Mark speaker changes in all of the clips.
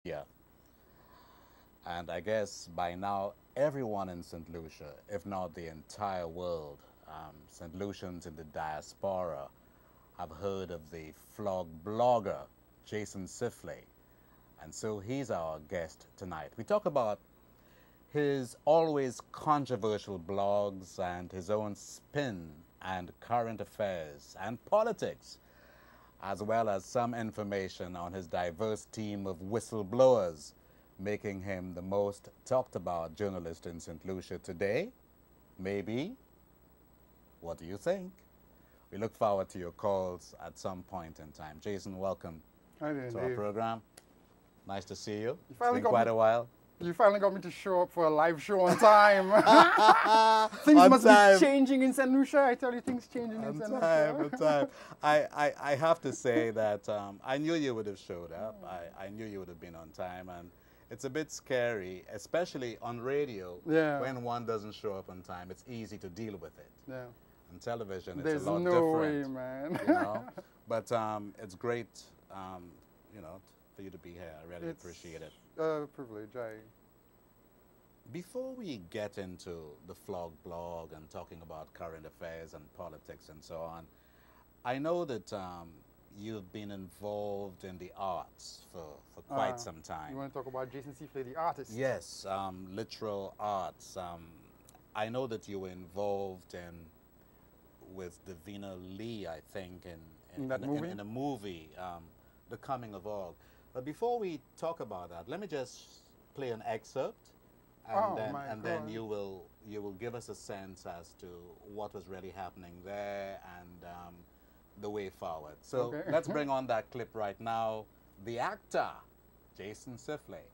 Speaker 1: Yeah. And I guess by now, everyone in St. Lucia, if not the entire world, St. Lucians in the diaspora, have heard of the Flogg Blogger Jason Sifflet. And so he's our guest tonight. We talk about his always controversial blogs and his own spin and current affairs and politics, as well as some information on his diverse team of whistleblowers, making him the most talked about journalist in St. Lucia today. Maybe. What do you think? We look forward to your calls at some point in time. Jason, welcome to our program. Nice to see you. It's been quite a while.
Speaker 2: You finally got me to show up for a live show on time. Things must be changing in St. Lucia. I tell you, things changing in St. Lucia.
Speaker 1: On time. I have to say that I knew you would have showed up. I knew you would have been on time. And it's a bit scary, especially on radio, when one doesn't show up on time. It's easy to deal with it.
Speaker 2: Yeah.
Speaker 1: On television,
Speaker 2: There's
Speaker 1: it's a lot
Speaker 2: no
Speaker 1: different.
Speaker 2: way, man.
Speaker 1: You know? But it's great, you know, for you to be here. I really appreciate it.
Speaker 2: Privilege.
Speaker 1: Before we get into the Flogg blog and talking about current affairs and politics and so on, I know that you've been involved in the arts for quite some time.
Speaker 2: You want to talk about Jason Sifflet, the artist?
Speaker 1: Yes, literal arts. I know that you were involved with Davina Lee, I think, in a movie, The Coming of Og. But before we talk about that, let me just play an excerpt, and then you will give us a sense as to what was really happening there and the way forward. So let's bring on that clip right now. The actor, Jason Sifflet.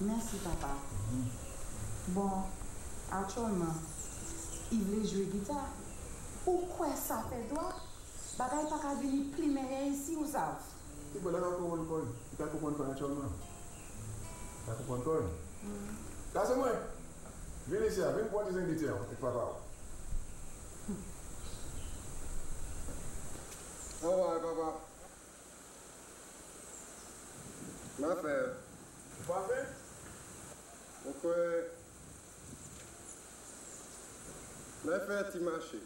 Speaker 3: Merci papa. Bon, actuellement, il veut jouer guitare. Pourquoi ça fait droit? Bagay pas qu'à venir plus meilleur ici ou ça?
Speaker 4: Tu peux la comprendre quoi? Tu peux comprendre actuellement. Tu peux comprendre. Là c'est moi. Viens ici, viens pour tes invités avec papa.
Speaker 5: Au revoir papa. Ma frère.
Speaker 4: Parfait.
Speaker 5: Donc, ma frère, tu marches.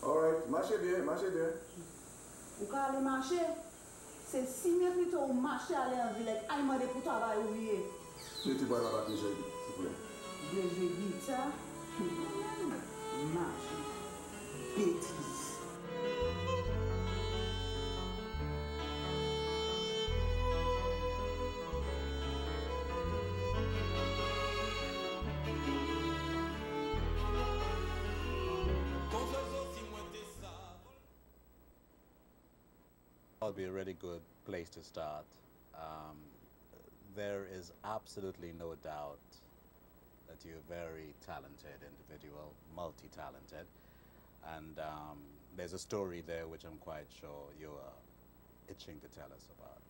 Speaker 4: Alright, marchez bien, marchez bien.
Speaker 3: Ou quand aller marcher, c'est 6 000 plutôt au marché aller en ville avec Allemagne pour travailler ouvrier.
Speaker 4: Si tu vois la batterie, s'il vous plaît.
Speaker 3: Je jouer guitare, marcher, bêtise.
Speaker 1: That'll be a really good place to start. There is absolutely no doubt that you're a very talented individual, multi-talented, and there's a story there which I'm quite sure you're itching to tell us about.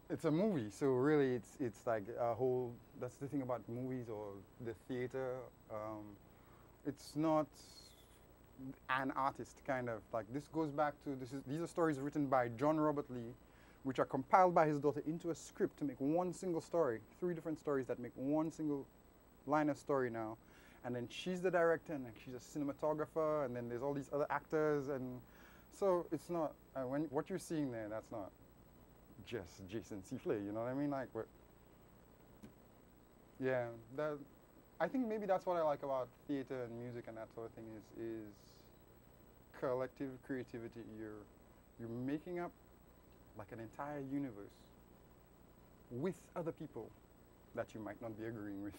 Speaker 2: It's a movie, so really it's like a whole, that's the thing about movies or the theater. It's not an artist kind of, like this goes back to, these are stories written by John Robert Lee, which are compiled by his daughter into a script to make one single story, 3 different stories that make one single line of story now. And then she's the director, and then she's a cinematographer, and then there's all these other actors, and so it's not, what you're seeing there, that's not just Jason Sifflet, you know what I mean? Like, yeah, I think maybe that's what I like about theater and music and that sort of thing is collective creativity. You're making up like an entire universe with other people that you might not be agreeing with.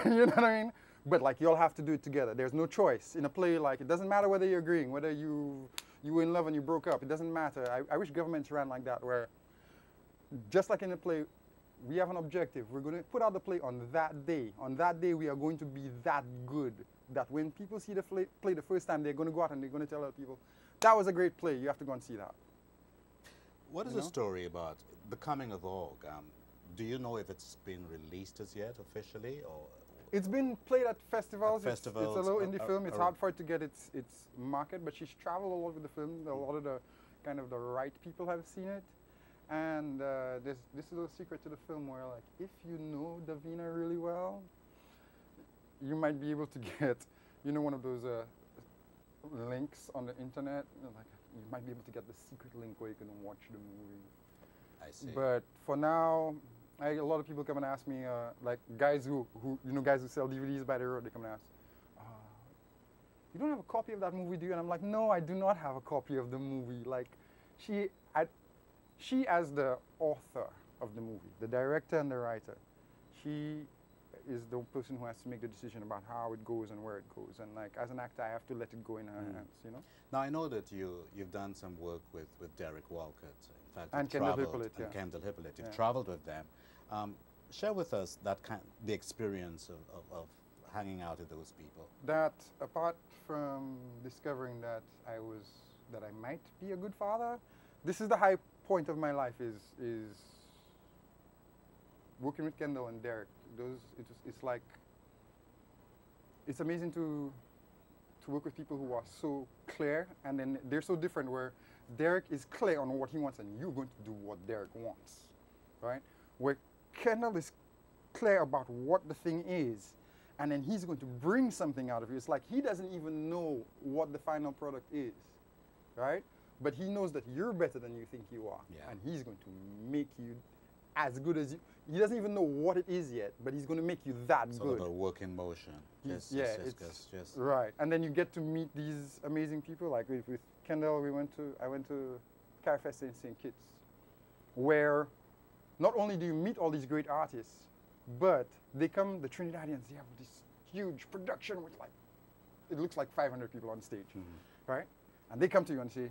Speaker 2: You know what I mean? But like you all have to do it together. There's no choice in a play. Like it doesn't matter whether you're agreeing, whether you were in love and you broke up. It doesn't matter. I wish governments ran like that, where just like in a play, we have an objective. We're going to put out the play on that day. On that day, we are going to be that good that when people see the play the first time, they're going to go out and they're going to tell other people, that was a great play. You have to go and see that.
Speaker 1: What is the story about The Coming of Og? Do you know if it's been released as yet officially, or?
Speaker 2: It's been played at festivals.
Speaker 1: At
Speaker 2: it's a little indie film. It's
Speaker 1: or
Speaker 2: hard for it to get its market, but she's traveled all over the film. A lot of the kind of the right people have seen it. And there's this little secret to the film where, like, if you know Davina really well, you might be able to get, you know, one of those links on the internet. Like, you might be able to get the secret link where you can watch the movie.
Speaker 1: I see.
Speaker 2: But for now, a lot of people come and ask me, like guys who guys who sell DVDs by the road, they come and ask, you don't have a copy of that movie, do you? And I'm like, no, I do not have a copy of the movie. Like, she as the author of the movie, the director and the writer, she is the person who has to make the decision about how it goes and where it goes. And like, as an actor, I have to let it go in her hands, you know?
Speaker 1: Now, I know that you've done some work with Derek Walcott. In fact,
Speaker 2: And Kendall Hippolyte, yeah.
Speaker 1: And Kendall Hippolyte. You've
Speaker 2: Yeah.
Speaker 1: traveled with them. Share with us the experience of hanging out with those people.
Speaker 2: That apart from discovering that I might be a good father, this is the high point of my life is working with Kendall and Derek. It's like, it's amazing to work with people who are so clear, and then they're so different, where Derek is clear on what he wants and you're going to do what Derek wants, right? Where Kendall is clear about what the thing is, and then he's going to bring something out of it. It's like he doesn't even know what the final product is, right? But he knows that you're better than you think you are,
Speaker 1: Yeah.
Speaker 2: and he's going to make you as good as you. He doesn't even know what it is yet, but he's going to make you that
Speaker 1: Sort
Speaker 2: good.
Speaker 1: of a work in motion.
Speaker 2: Yes,
Speaker 1: Just
Speaker 2: right. And then you get to meet these amazing people. Like with Kendall, I went to Carfest in St. Kitts, where not only do you meet all these great artists, but they come, the Trinidadians, they have this huge production with like, it looks like 500 people on stage, right? And they come to you and say,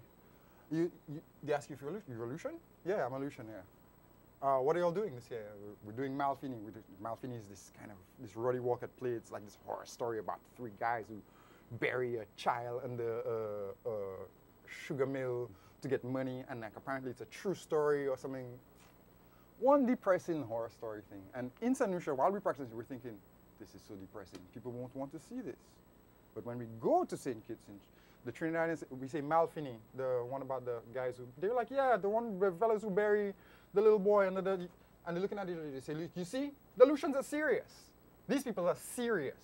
Speaker 2: they ask you if you're Lucian? Yeah, I'm a Lucian, yeah. What are y'all doing this year? We're doing Malfini. Malfini is this kind of, this Roddy Walker play. It's like this horror story about 3 guys who bury a child in the sugar mill to get money, and like apparently it's a true story or something. One depressing horror story thing. And in St. Lucia, while we practiced, we're thinking, this is so depressing. People won't want to see this. But when we go to St. Kitts, the Trinidadians, we say Malfini, the one about the guys who, they're like, yeah, the fellas who bury the little boy, and they're looking at each other, they say, look, you see, the Lucians are serious. These people are serious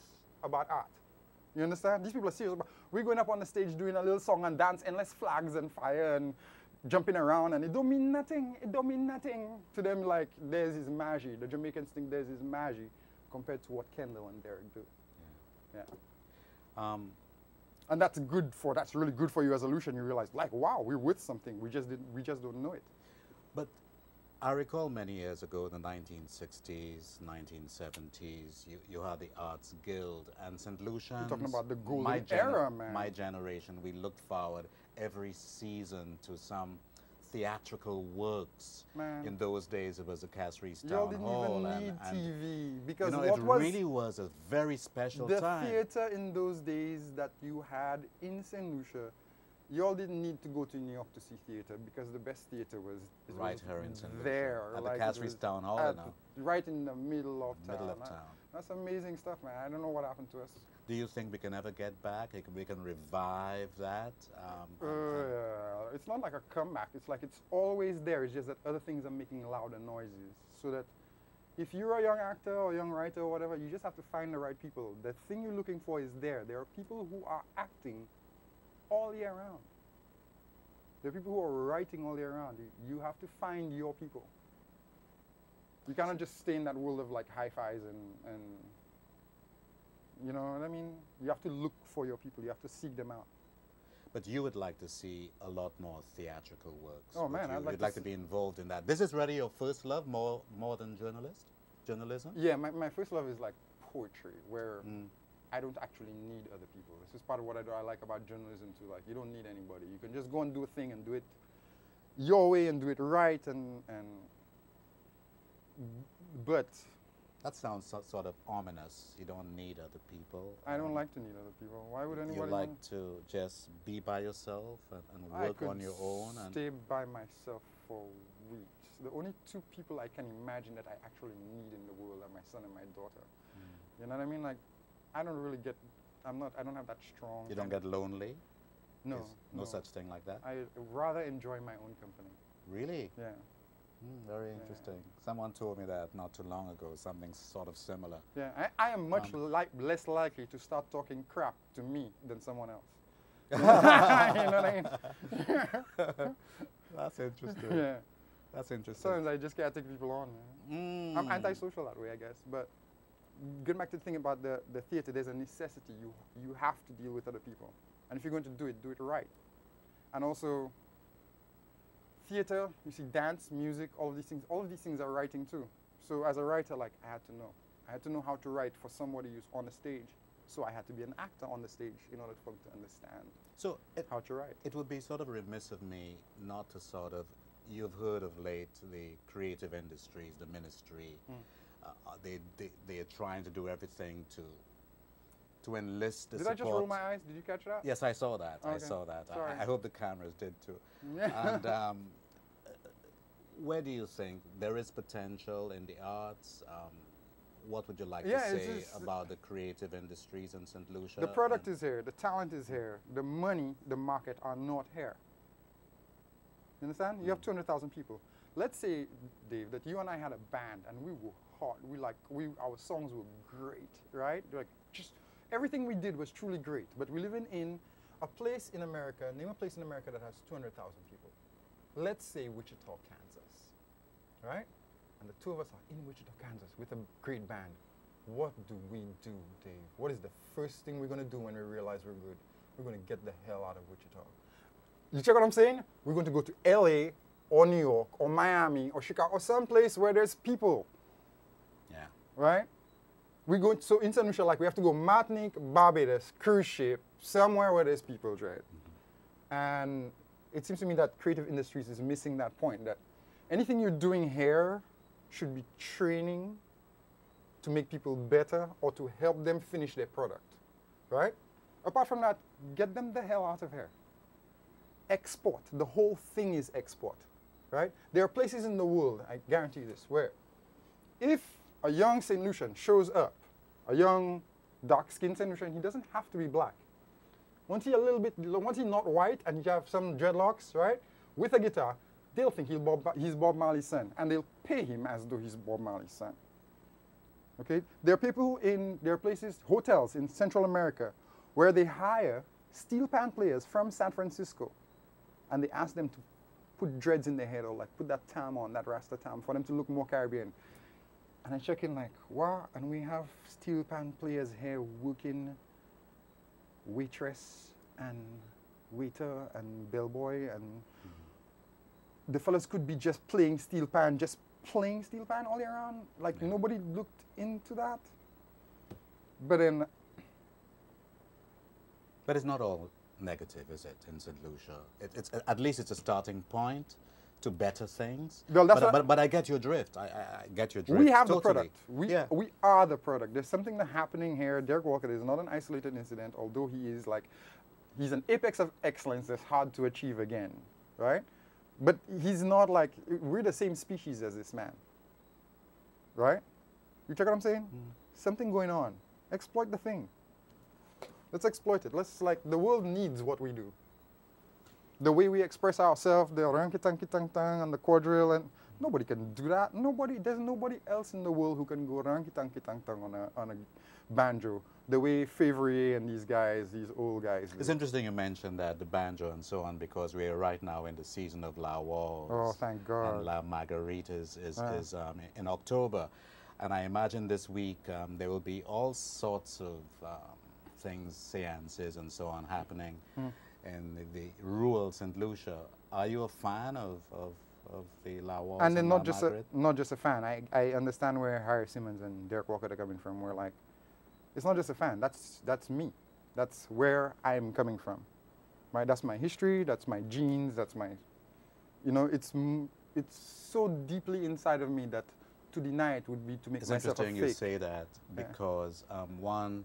Speaker 2: about art. You understand? These people are serious about, we're going up on the stage doing a little song and dance, endless flags and fire and jumping around, and it don't mean nothing. It don't mean nothing to them. Like, there's his magie. The Jamaicans think there's his magie compared to what Kendall and Derek do. Yeah. And that's really good for you as a Lucian. You realize, like, wow, we're with something. We just don't know it.
Speaker 1: But I recall many years ago, in the 1960s, 1970s, you had the Arts Guild, and St. Lucians.
Speaker 2: You're talking about the golden era, man.
Speaker 1: My generation, we looked forward every season to some theatrical works.
Speaker 2: Man.
Speaker 1: In those days, it was the Castries
Speaker 2: Y'all
Speaker 1: Town
Speaker 2: didn't
Speaker 1: Hall.
Speaker 2: even need TV, because
Speaker 1: you know,
Speaker 2: what
Speaker 1: it
Speaker 2: was
Speaker 1: really was a very special
Speaker 2: the
Speaker 1: time.
Speaker 2: theater in those days that you had in St. Lucia. Y'all didn't need to go to New York to see theater, because the best theater was
Speaker 1: Right here in St. Lucia.
Speaker 2: there.
Speaker 1: At
Speaker 2: like
Speaker 1: the Castries Town Hall,
Speaker 2: right in the middle of town.
Speaker 1: Middle of town.
Speaker 2: That's amazing stuff, man. I don't know what happened to us.
Speaker 1: Do you think we can ever get back? We can revive that?
Speaker 2: It's not like a comeback. It's like it's always there. It's just that other things are making louder noises. So that if you're a young actor or young writer or whatever, you just have to find the right people. The thing you're looking for is there. There are people who are acting all year round. There are people who are writing all year round. You have to find your people. You cannot just stay in that world of like hi-fis and you know what I mean? You have to look for your people. You have to seek them out.
Speaker 1: But you would like to see a lot more theatrical works.
Speaker 2: Oh, man, I'd like
Speaker 1: you'd
Speaker 2: to
Speaker 1: like to be involved in that. This is really your first love, more than journalist? journalism?
Speaker 2: Yeah, my first love is like poetry, where I don't actually need other people. This is part of what I like about journalism too. Like, you don't need anybody. You can just go and do a thing and do it your way and do it right. But
Speaker 1: That sounds sort of ominous. You don't need other people.
Speaker 2: I don't like to need other people. Why would anybody?
Speaker 1: You like
Speaker 2: want?
Speaker 1: to just be by yourself and
Speaker 2: I
Speaker 1: work
Speaker 2: could
Speaker 1: on your own. And
Speaker 2: stay by myself for weeks. The only two people I can imagine that I actually need in the world are my son and my daughter. You know what I mean? Like, I don't really get. I don't have that strong.
Speaker 1: you don't get lonely?
Speaker 2: No.
Speaker 1: There's no such thing like that?
Speaker 2: I rather enjoy my own company.
Speaker 1: Really?
Speaker 2: Yeah.
Speaker 1: Very interesting. Someone told me that not too long ago, something sort of similar.
Speaker 2: Yeah, I am much less likely to start talking crap to me than someone else. You know what I mean?
Speaker 1: That's interesting.
Speaker 2: Yeah.
Speaker 1: That's interesting.
Speaker 2: Sometimes I just can't take people on. Man. I'm antisocial that way, I guess. But getting back to the thing about the theater, there's a necessity. You have to deal with other people. And if you're going to do it right. And also, theater, you see dance, music, all of these things are writing too. So as a writer, like, I had to know how to write for somebody who's on the stage. So I had to be an actor on the stage in order for them to understand how to write.
Speaker 1: It would be sort of remiss of me not to sort of, you've heard of late the creative industries, the ministry, they are trying to do everything to enlist the
Speaker 2: Did
Speaker 1: support.
Speaker 2: I just roll my eyes? Did you catch that?
Speaker 1: Yes, I saw that.
Speaker 2: Okay.
Speaker 1: I saw that.
Speaker 2: Sorry.
Speaker 1: I hope the cameras did too.
Speaker 2: Yeah.
Speaker 1: And where do you think there is potential in the arts? What would you like to say about the creative industries in St. Lucia?
Speaker 2: The product is here. The talent is here. The money, the market are not here. You understand? You have 200,000 people. Let's say, Dave, that you and I had a band and we were hot. Our songs were great, right? Like, just everything we did was truly great. But we're living in a place in America, name a place in America that has 200,000 people. Let's say Wichita, Kansas, right? And the two of us are in Wichita, Kansas with a great band. What do we do, Dave? What is the first thing we're going to do when we realize we're good? We're going to get the hell out of Wichita. You check what I'm saying? We're going to go to LA or New York or Miami or Chicago or someplace where there's people.
Speaker 1: Yeah.
Speaker 2: Right? We go so in St. Lucia, like we have to go Martinique, Barbados, cruise ship, somewhere where there's people, right? And it seems to me that creative industries is missing that point, that anything you're doing here should be training to make people better or to help them finish their product, right? Apart from that, get them the hell out of here. Export. The whole thing is export, right? There are places in the world, I guarantee this, where if a young St. Lucian shows up, a young dark-skinned St. Lucian, he doesn't have to be black. Once he's not white and he have some dreadlocks, right, with a guitar, they'll think he's Bob Marley's son, and they'll pay him as though he's Bob Marley's son. Okay? There are people there are places, hotels in Central America, where they hire steel pan players from San Francisco, and they ask them to put dreads in their head or like put that tam on, that Rasta tam, for them to look more Caribbean. And I check in like, wow, and we have steel pan players here working waitress and waiter and bellboy, and the fellas could be just playing steel pan all year round. Like nobody looked into that. But then...
Speaker 1: But it's not all negative, is it, in St. Lucia? It's at least it's a starting point to better things.
Speaker 2: Well, that's
Speaker 1: but I get your drift. I get your drift.
Speaker 2: We have
Speaker 1: totally.
Speaker 2: the product. We are the product. There's something that's happening here. Derek Walker is not an isolated incident, although he's an apex of excellence that's hard to achieve again, right? But he's not like, we're the same species as this man, right? You check what I'm saying? Something going on. Exploit the thing. Let's exploit it. The world needs what we do. The way we express ourselves, the ranki-tanki-tang-tang and the quadrille, and nobody can do that. There's nobody else in the world who can go ranki-tanki-tang-tang on a banjo, the way Favre and these old guys do.
Speaker 1: It's interesting you mentioned that, the banjo and so on, because we are right now in the season of La Waltz.
Speaker 2: Oh, thank God.
Speaker 1: And La Marguerite is in October. And I imagine this week there will be all sorts of things, seances and so on happening in the rural St. Lucia. Are you a fan of the Lawas
Speaker 2: And then
Speaker 1: not just
Speaker 2: not just a fan. I understand where Harry Simmons and Derek Walker are coming from. We're like, it's not just a fan. That's me. That's where I'm coming from. Right? That's my history. That's my genes. That's my, you know, it's so deeply inside of me that to deny it would be to make myself a fake.
Speaker 1: It's interesting you say that because one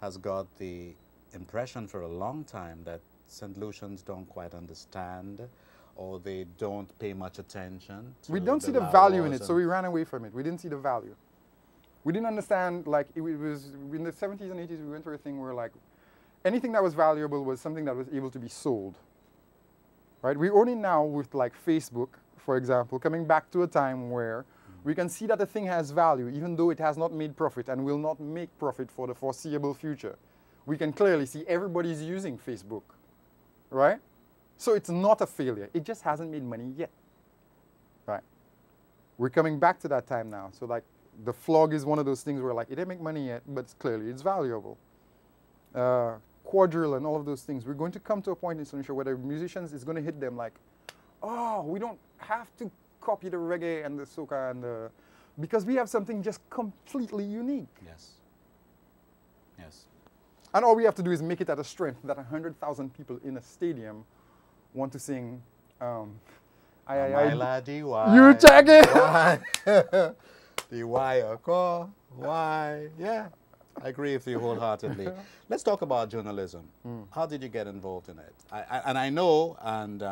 Speaker 1: has got the impression for a long time that St. Lucians don't quite understand or they don't pay much attention to
Speaker 2: we don't see the value in it, so we ran away from it. We didn't see the value. We didn't understand, like, it was in the 70s and 80s, we went through a thing where, like, anything that was valuable was something that was able to be sold. Right? We're only now with, like, Facebook, for example, coming back to a time where we can see that the thing has value, even though it has not made profit and will not make profit for the foreseeable future. We can clearly see everybody's using Facebook, right? So it's not a failure. It just hasn't made money yet, right? We're coming back to that time now. So, like, the Flogg is one of those things where, like, it didn't make money yet, but clearly it's valuable. Quadrille and all of those things. We're going to come to a point in Sunshine where the musicians is going to hit them like, oh, we don't have to copy the reggae and the soca and the, because we have something just completely unique.
Speaker 1: Yes. Yes.
Speaker 2: And all we have to do is make it at a strength that 100,000 people in a stadium want to sing. You check it.
Speaker 1: Why? Yeah, I agree with you wholeheartedly. Let's talk about journalism. How did you get involved in it? I know, and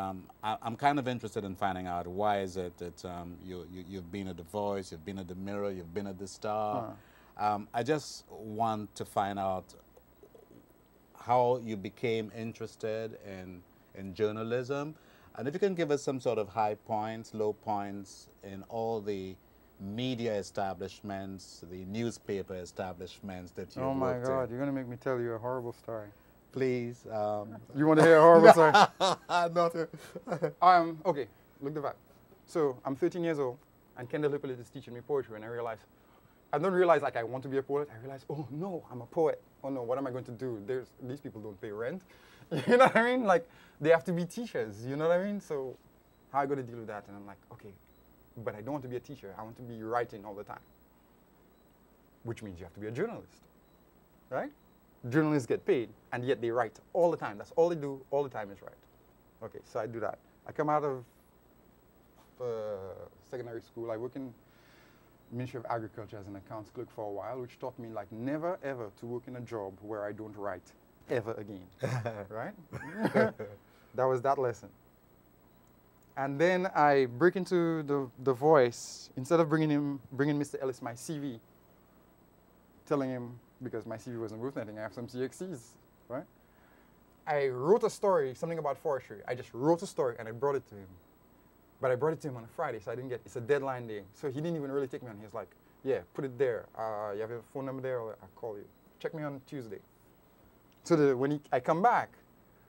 Speaker 1: I'm kind of interested in finding out why is it that you've been at The Voice, you've been at The Mirror, you've been at The Star. I just want to find out how you became interested in journalism, and if you can give us some sort of high points, low points in all the media establishments, the newspaper establishments that you worked in.
Speaker 2: Oh my God, you're going to make me tell you a horrible story.
Speaker 1: Please.
Speaker 2: You want to hear a horrible story?
Speaker 1: Not
Speaker 2: okay, look the vibe. So I'm 13 years old, and Kendall Hippolyte is teaching me poetry, and I don't realize like I want to be a poet. I realize, oh no, I'm a poet. Oh no, what am I going to do? These people don't pay rent. You know what I mean? Like, they have to be teachers, you know what I mean? So how I got to deal with that? And I'm like, okay, but I don't want to be a teacher. I want to be writing all the time, which means you have to be a journalist, right? Journalists get paid, and yet they write all the time. That's all they do all the time is write. Okay, so I do that. I come out of secondary school. I work in Ministry of Agriculture as an accounts clerk for a while, which taught me, like, never ever to work in a job where I don't write ever again, right? That was that lesson. And then I break into the Voice. Instead of bringing Mr. Ellis my CV, telling him, because my CV wasn't worth anything, I have some CXCs, right? I wrote a story, something about forestry. I just wrote a story and I brought it to him. But I brought it to him on a Friday, so it's a deadline day. So he didn't even really take me on. He was like, yeah, put it there. You have a phone number there, or I'll call you. Check me on Tuesday. So when I come back,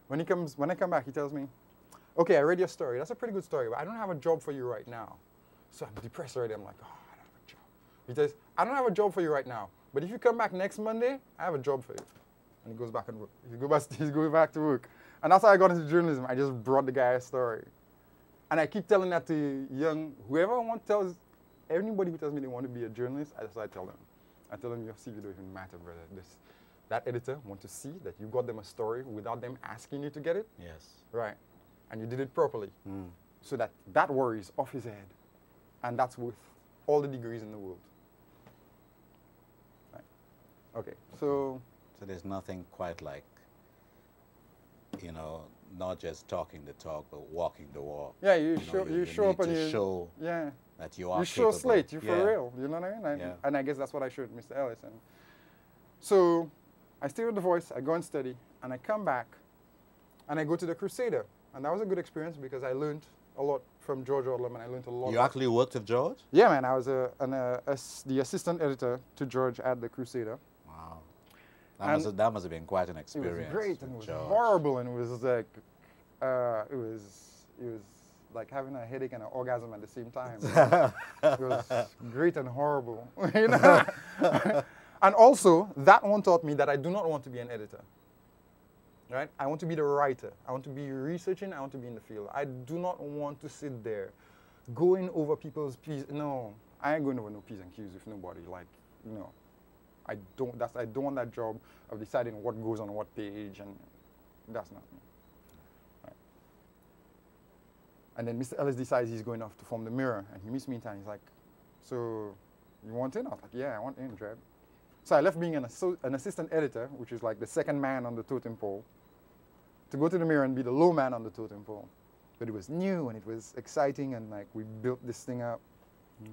Speaker 2: he tells me, okay, I read your story. That's a pretty good story, but I don't have a job for you right now. So I'm depressed already. I'm like, oh, I don't have a job. He says, I don't have a job for you right now, but if you come back next Monday, I have a job for you. And he goes back and work. He's going back to work. And that's how I got into journalism. I just brought the guy a story. And I keep telling that to anybody who tells me they want to be a journalist, I tell them. I tell them, your CV don't even matter, brother. That editor wants to see that you got them a story without them asking you to get it.
Speaker 1: Yes.
Speaker 2: Right. And you did it properly. So that worry is off his head. And that's worth all the degrees in the world. Right. Okay, so
Speaker 1: there's nothing quite like, you know, not just talking the talk, but walking the walk.
Speaker 2: Yeah, you show up and you
Speaker 1: show that you are.
Speaker 2: You show slate, you for real. You know what I mean? And I guess that's what I showed Mr. Ellis. And so I stay with The Voice, I go and study, and I come back, and I go to the Crusader, and that was a good experience because I learned a lot from George Odlum, and I learned a lot.
Speaker 1: You actually worked with George?
Speaker 2: Yeah, man. I was the assistant editor to George at the Crusader.
Speaker 1: Wow. That must have been quite an experience.
Speaker 2: It was great, and it was horrible, and it was like, it was like having a headache and an orgasm at the same time. It was great and horrible, you know. And also, that one taught me that I do not want to be an editor. Right? I want to be the writer. I want to be researching. I want to be in the field. I do not want to sit there going over people's P's. No, I ain't going over no P's and Q's with nobody. Like, no. I don't want that job of deciding what goes on what page, and that's not me. Right. And then Mr. Ellis decides he's going off to form the Mirror, and he meets me in town. He's like, so you want in? I was like, yeah, I want in, Jeb. So I left being an assistant editor, which is like the second man on the totem pole, to go to the Mirror and be the low man on the totem pole. But it was new and it was exciting, and like we built this thing up,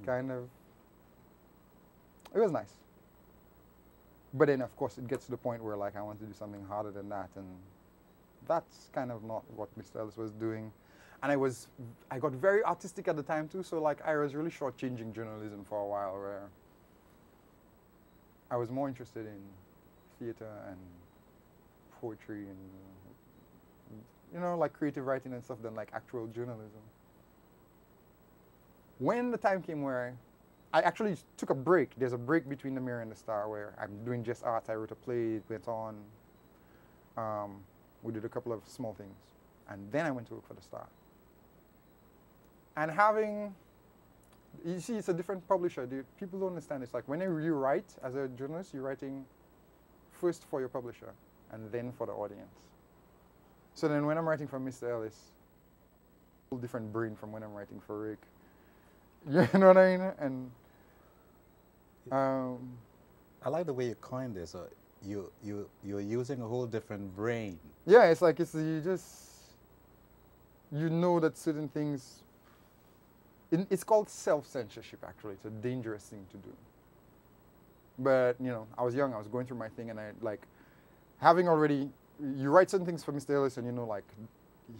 Speaker 2: kind of. It was nice. But then, of course, it gets to the point where like I want to do something harder than that, and that's kind of not what Mr. Ellis was doing. And I got very artistic at the time too, so like I was really shortchanging journalism for a while, where I was more interested in theater and poetry and, you know, like creative writing and stuff than like actual journalism. When the time came where I actually took a break. There's a break between the Mirror and the Star where I'm doing just art. I wrote a play, it went on. We did a couple of small things. And then I went to work for the Star. And you see, it's a different publisher. People don't understand. It's like when you write as a journalist, you're writing first for your publisher and then for the audience. So then when I'm writing for Mr. Ellis, a whole different brain from when I'm writing for Rick. You know what I mean? And
Speaker 1: I like the way you coined this. You're using a whole different brain.
Speaker 2: Yeah, it's like you know that certain things. It's called self-censorship. Actually, it's a dangerous thing to do. But you know, I was young. I was going through my thing, and I like having already. You write certain things for Mr. Ellis, and you know, like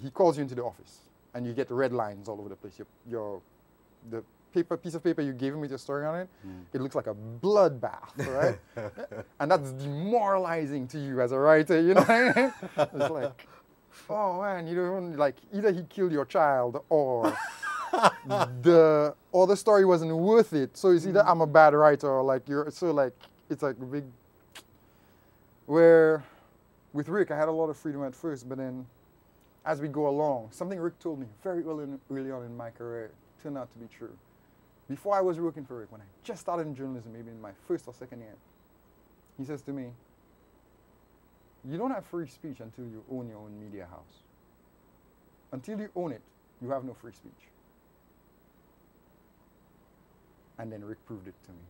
Speaker 2: he calls you into the office, and you get red lines all over the place. The piece of paper you gave him with your story on it, it looks like a bloodbath, right? And that's demoralizing to you as a writer, you know what I mean? It's like, oh man, you don't like either he killed your child or the story wasn't worth it. So it's either I'm a bad writer or like it's like a big. Where with Rick I had a lot of freedom at first, but then as we go along, something Rick told me very early on in my career turned out to be true. Before I was working for Rick, when I just started in journalism, maybe in my first or second year, he says to me, you don't have free speech until you own your own media house. Until you own it, you have no free speech. And then Rick proved it to me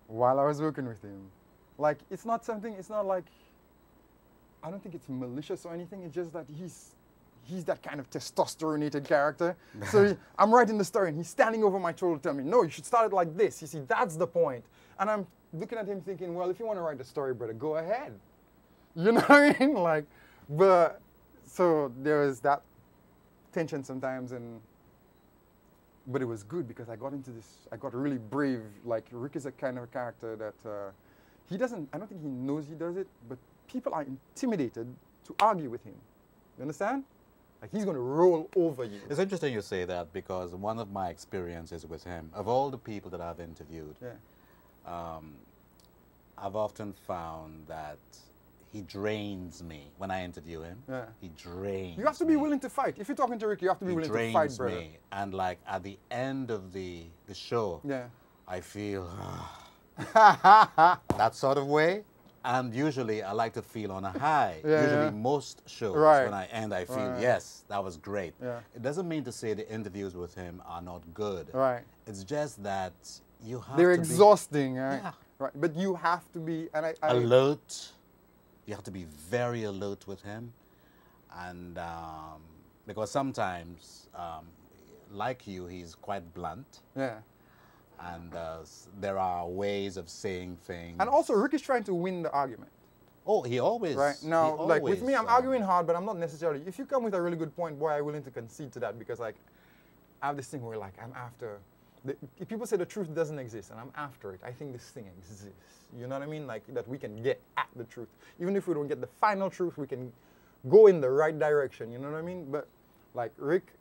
Speaker 2: while I was working with him. Like, it's not like, I don't think it's malicious or anything, it's just that he's that kind of testosteronated character. So I'm writing the story and he's standing over my shoulder to tell me, no, you should start it like this. You see, that's the point. And I'm looking at him thinking, well, if you want to write the story, brother, go ahead. You know what I mean? Like, but, so there was that tension sometimes, but it was good because I got really brave. Like, Rick is a kind of character that I don't think he knows he does it, but people are intimidated to argue with him. You understand? Like, he's going to roll over you.
Speaker 1: It's interesting you say that because one of my experiences with him, of all the people that I've interviewed, I've often found that he drains me when I interview him. Yeah. He drains me.
Speaker 2: You have to be willing to fight. If you're talking to Rick, you have to be willing to fight, brother.
Speaker 1: Me. And like at the end of the show, I feel that sort of way. And usually I like to feel on a high. Usually most shows, when I end, I feel, yes, that was great. Yeah. It doesn't mean to say the interviews with him are not good. Right. It's just that you have
Speaker 2: They're exhausting, right? Yeah. Right. But you have to be
Speaker 1: alert. You have to be very alert with him. And because sometimes, like you, he's quite blunt. Yeah. And there are ways of saying things.
Speaker 2: And also, Rick is trying to win the argument.
Speaker 1: Oh, he always.
Speaker 2: Right. Now, like with me, I'm arguing hard, but I'm not necessarily. If you come with a really good point, boy, I'm willing to concede to that because, like, I have this thing where, like, I'm after. If people say the truth doesn't exist, and I'm after it, I think this thing exists. You know what I mean? Like, that we can get at the truth. Even if we don't get the final truth, we can go in the right direction. You know what I mean? But, like, Rick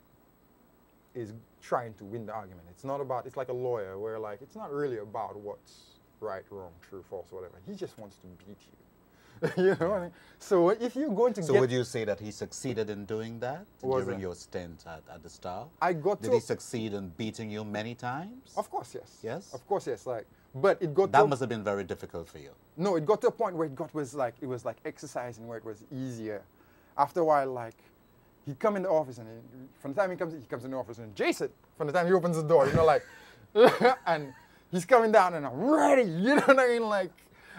Speaker 2: is trying to win the argument. It's not about, it's like a lawyer where, like, it's not really about what's right, wrong, true, false, whatever. He just wants to beat you. You know what I mean? So if you're going to
Speaker 1: So
Speaker 2: get...
Speaker 1: would you say that he succeeded in doing that
Speaker 2: Was
Speaker 1: during
Speaker 2: that?
Speaker 1: your stint at the Star?
Speaker 2: I got
Speaker 1: Did
Speaker 2: to...
Speaker 1: he succeed in beating you many times?
Speaker 2: Of course, yes.
Speaker 1: Yes?
Speaker 2: Of course, yes. Like, but it got
Speaker 1: That
Speaker 2: to...
Speaker 1: must have been very difficult for you.
Speaker 2: No, it got to a point where it was like exercising, where it was easier. After a while, like, he'd come in the office, and from the time he comes in the office, and Jason, from the time he opens the door, you know, like, and he's coming down, and I'm ready, you know what I mean? Like,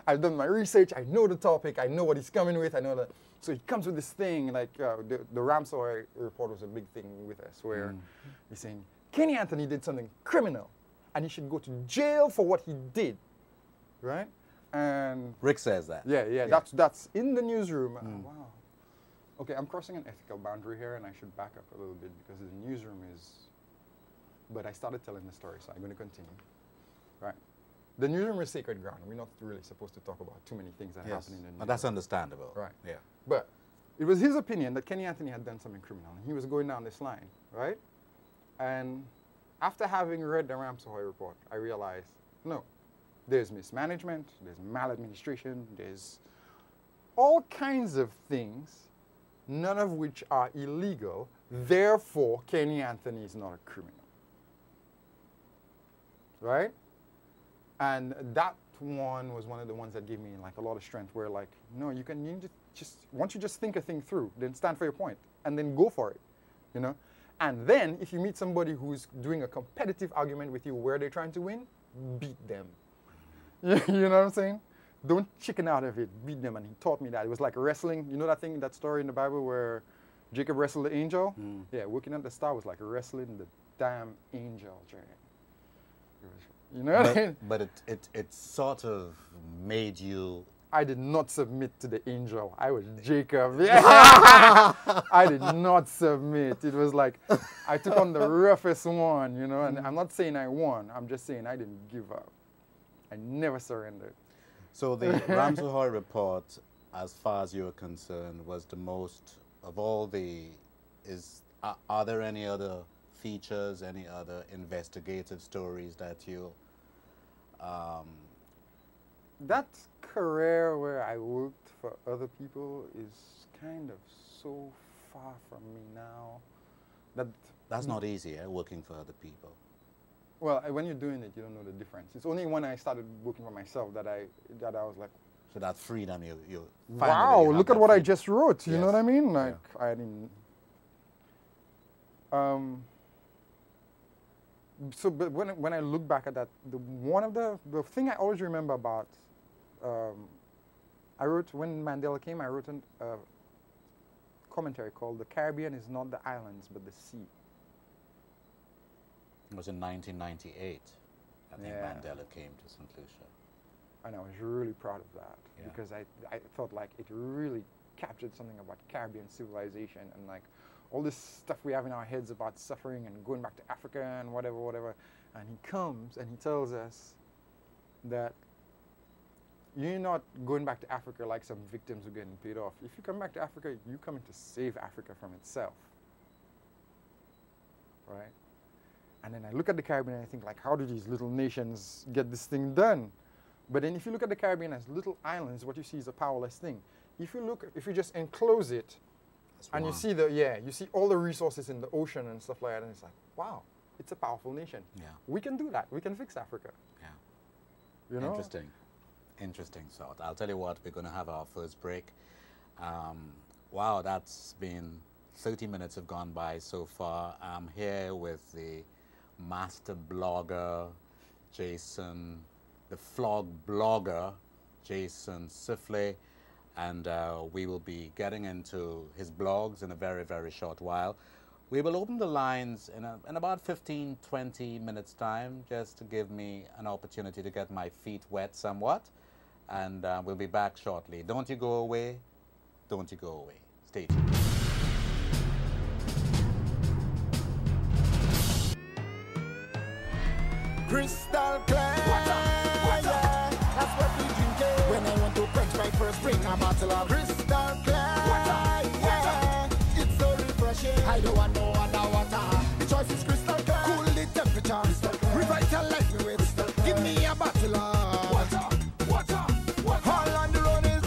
Speaker 2: I've done my research, I know the topic, I know what he's coming with, I know that. So he comes with this thing, like, the Ramsey report was a big thing with us, where he's saying, Kenny Anthony did something criminal, and he should go to jail for what he did, right? And
Speaker 1: Rick says that.
Speaker 2: yeah. That's in the newsroom. Wow. Okay, I'm crossing an ethical boundary here, and I should back up a little bit because the newsroom is... But I started telling the story, so I'm going to continue. Right. The newsroom is sacred ground. We're not really supposed to talk about too many things that happen in the newsroom.
Speaker 1: But that's understandable.
Speaker 2: Right.
Speaker 1: Yeah.
Speaker 2: But it was his opinion that Kenny Anthony had done something criminal, and he was going down this line, right? And after having read the Ramsey report, I realized, no, there's mismanagement, there's maladministration, there's all kinds of things, none of which are illegal. Therefore, Kenny Anthony is not a criminal. Right? And that one was one of the ones that gave me like a lot of strength, where like, no, you just once you just think a thing through, then stand for your point and then go for it, you know? And then if you meet somebody who's doing a competitive argument with you where they're trying to win, beat them. You know what I'm saying? Don't chicken out of it, beat them. And he taught me that. It was like wrestling. You know that thing, that story in the Bible where Jacob wrestled the angel? Yeah, working at the Star was like wrestling the damn angel, Jay. You know what I mean?
Speaker 1: But it sort of made you...
Speaker 2: I did not submit to the angel. I was Jacob. Yeah. I did not submit. It was like I took on the roughest one, you know, and I'm not saying I won. I'm just saying I didn't give up. I never surrendered.
Speaker 1: So the Ramsey report, as far as you're concerned, was the most of all the... Are there any other features, any other investigative stories that you...
Speaker 2: That career where I worked for other people is kind of so far from me now that...
Speaker 1: That's not easy, working for other people.
Speaker 2: Well, when you're doing it, you don't know the difference. It's only when I started working for myself that I was like...
Speaker 1: So that freedom, you
Speaker 2: wow, look at what I just wrote, you
Speaker 1: Yes.
Speaker 2: know what I mean? Like,
Speaker 1: Yeah.
Speaker 2: I didn't... So, but when I look back at that, the thing I always remember about, I wrote, when Mandela came, I wrote a commentary called "The Caribbean is not the islands, but the sea."
Speaker 1: It was in 1998, I think
Speaker 2: Yeah.
Speaker 1: Mandela came to St. Lucia.
Speaker 2: And I was really proud of that
Speaker 1: Yeah.
Speaker 2: because I felt like it really captured something about Caribbean civilization and like all this stuff we have in our heads about suffering and going back to Africa and whatever. And he comes and he tells us that you're not going back to Africa like some victims who are getting paid off. If you come back to Africa, you're coming to save Africa from itself. Right? And then I look at the Caribbean and I think, like, how do these little nations get this thing done? But then if you look at the Caribbean as little islands, what you see is a powerless thing. If you just enclose it, and you see you see all the resources in the ocean and stuff like that, and it's like, wow, it's a powerful nation.
Speaker 1: Yeah.
Speaker 2: We can do that. We can fix Africa.
Speaker 1: Yeah.
Speaker 2: You know?
Speaker 1: Interesting thought. I'll tell you what, we're going to have our first break. Wow, that's been 30 minutes have gone by so far. I'm here with the master blogger, Jason, the Flogg Blogger, Jason Sifflet, and we will be getting into his blogs in a very, very short while. We will open the lines in about 15, 20 minutes time, just to give me an opportunity to get my feet wet somewhat, and we'll be back shortly. Don't you go away. Don't you go away. Stay tuned.
Speaker 6: Crystal clear, yeah. That's what we drink it. When I want to quench my first bring a bottle of crystal clear, yeah. It's so refreshing. I don't want no other water. The choice is crystal clear. Cool the temperature, revitalize me with. Give me a bottle of water. All on the road is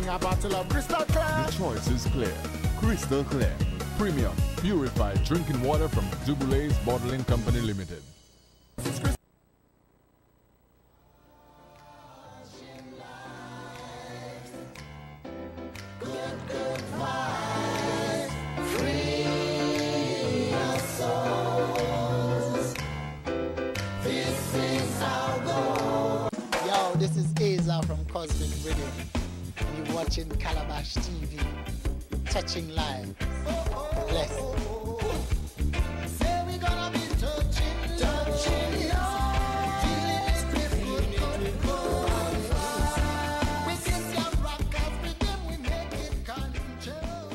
Speaker 6: a bottle of crystal clear.
Speaker 7: The choice is clear. Crystal clear. Premium, purified drinking water from Duboulet's Bottling Company Limited.
Speaker 6: Yo, this is Aza from Cosmic Rhythm. You're watching Calabash TV. Touching live. Bless. Say we gonna be touching love. Feeling this grip with we kiss your rockers with them, we make it control.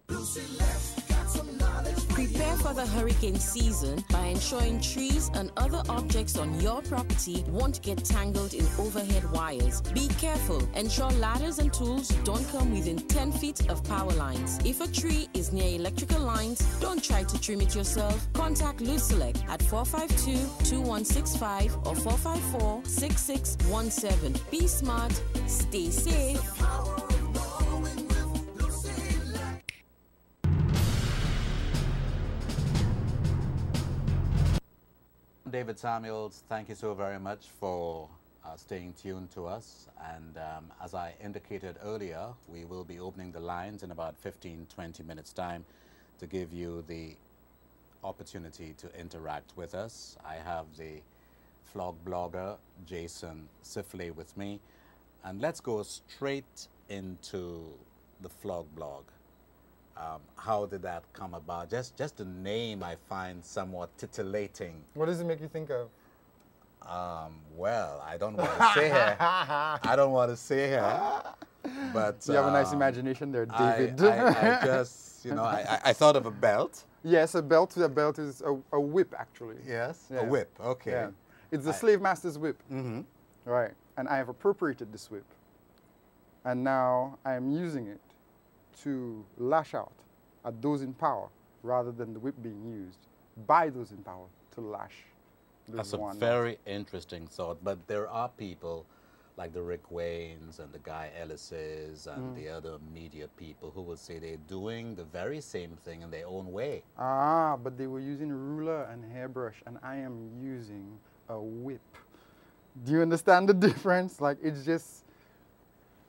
Speaker 6: Lucy, let's got some knowledge.
Speaker 8: Prepare for the hurricane season by ensuring trees and other objects on your property won't get tangled in overhead wires. Be careful. Ensure ladders and tools don't come within 10 feet of power lines. If a tree is near electrical lines, don't try to trim it yourself. Contact Lucia at 452-2165 or 454-6617. Be smart, stay safe.
Speaker 1: David Samuels, thank you so very much for staying tuned to us. And as I indicated earlier, we will be opening the lines in about 15-20 minutes time to give you the opportunity to interact with us. I have the Flogg Blogger Jason Sifflet with me. And let's go straight into the Flogg blog. How did that come about? Just the name I find somewhat titillating.
Speaker 2: What does it make you think of?
Speaker 1: Well, I don't want to say here. I don't want to say here. But
Speaker 2: You have a nice imagination there, David.
Speaker 1: I just, you know, I thought of a belt.
Speaker 2: Yes, a belt. A belt is a whip, actually.
Speaker 1: Yes,
Speaker 2: Yeah.
Speaker 1: a whip. Okay.
Speaker 2: Yeah. It's the slave master's whip.
Speaker 1: Mm-hmm.
Speaker 2: Right. And I have appropriated this whip. And now I am using it to lash out at those in power rather than the whip being used by those in power to lash.
Speaker 1: That's a very interesting thought. But there are people like the Rick Waynes and the Guy Ellises and the other media people who will say they're doing the very same thing in their own way.
Speaker 2: Ah, but they were using a ruler and hairbrush, and I am using a whip. Do you understand the difference? Like, it's just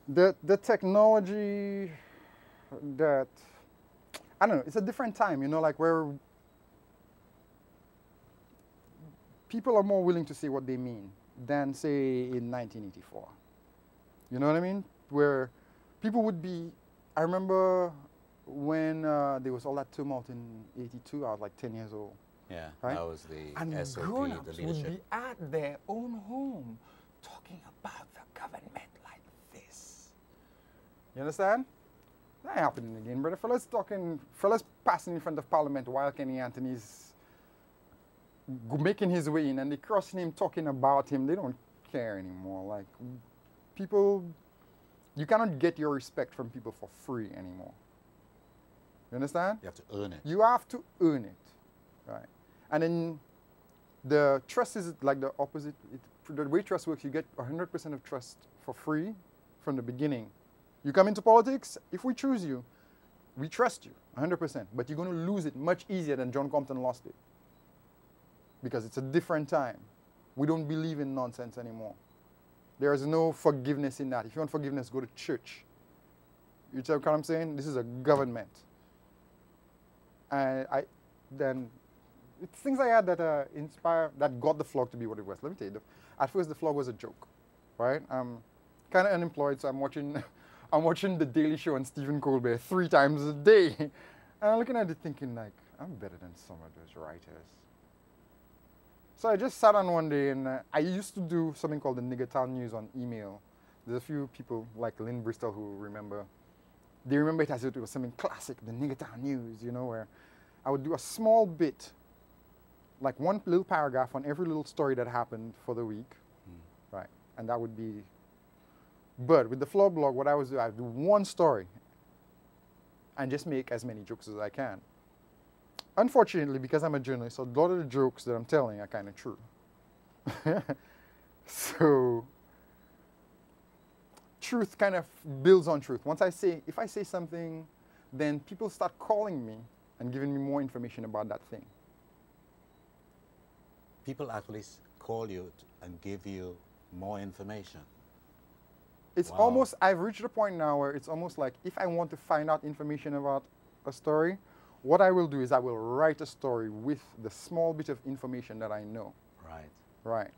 Speaker 2: the technology that, I don't know, it's a different time, you know, like where people are more willing to say what they mean than, say, in 1984. You know what I mean? Where people would be, I remember when there was all that tumult in 82, I was like 10 years old.
Speaker 1: Yeah,
Speaker 2: right?
Speaker 1: that was the
Speaker 2: And
Speaker 1: SOP,
Speaker 2: grown-ups
Speaker 1: the
Speaker 2: would be
Speaker 1: leadership.
Speaker 2: at their own home talking about the government like this. You understand? That ain't happening again, brother. Fellas passing in front of Parliament while Kenny Anthony's making his way in, and they crossing him, talking about him. They don't care anymore. Like, people, you cannot get your respect from people for free anymore. You understand?
Speaker 1: You have to earn it.
Speaker 2: You have to earn it, right? And then the trust is like the opposite. The way trust works, you get 100% of trust for free from the beginning. You come into politics, if we choose you, we trust you 100%, but you're going to lose it much easier than John Compton lost it. Because it's a different time. We don't believe in nonsense anymore. There is no forgiveness in that. If you want forgiveness, go to church. You tell what I'm saying? This is a government. And then it's things like that that inspire, that got the Flogg to be what it was. Let me tell you, at first the Flogg was a joke, right? I'm kind of unemployed, so I'm watching The Daily Show and Stephen Colbert 3 times a day. And I'm looking at it thinking like, I'm better than some of those writers. So I just sat on one day, and I used to do something called the Niggertown News on email. There's a few people like Lynn Bristol who remember. They remember it as if it was something classic, the Niggertown News, you know, where I would do a small bit, like one little paragraph on every little story that happened for the week, right? And that would be, but with the Flogg blog, what I would do, I would do one story and just make as many jokes as I can. Unfortunately, because I'm a journalist, a lot of the jokes that I'm telling are kind of true. So, truth kind of builds on truth. If I say something, then people start calling me and giving me more information about that thing.
Speaker 1: People actually call you and give you more information.
Speaker 2: It's almost, I've reached a point now where it's almost like if I want to find out information about a story, what I will do is I will write a story with the small bit of information that I know.
Speaker 1: Right.
Speaker 2: Right.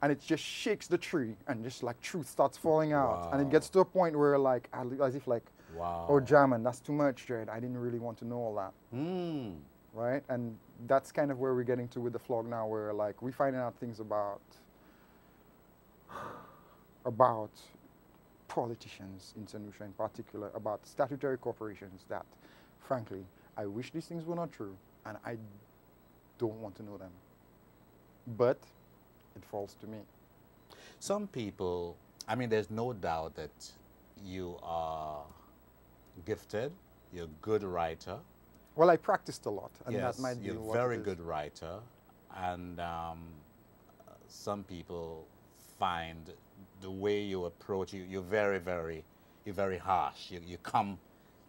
Speaker 2: And it just shakes the tree and just like truth starts falling out. And it gets to a point where like, as if like, oh, German, that's too much, Jared. I didn't really want to know all that. Right? And that's kind of where we're getting to with the Flogg now, where like we're finding out things about politicians in St. Lucia in particular, about statutory corporations that, frankly, I wish these things were not true, and I don't want to know them. But it falls to me.
Speaker 1: Some people, I mean, there's no doubt that you are gifted, you're a good writer.
Speaker 2: Well, I practiced a lot, and
Speaker 1: yes,
Speaker 2: that might be
Speaker 1: you're
Speaker 2: what
Speaker 1: a very
Speaker 2: it is.
Speaker 1: good writer, and some people find the way you approach you're very harsh. You come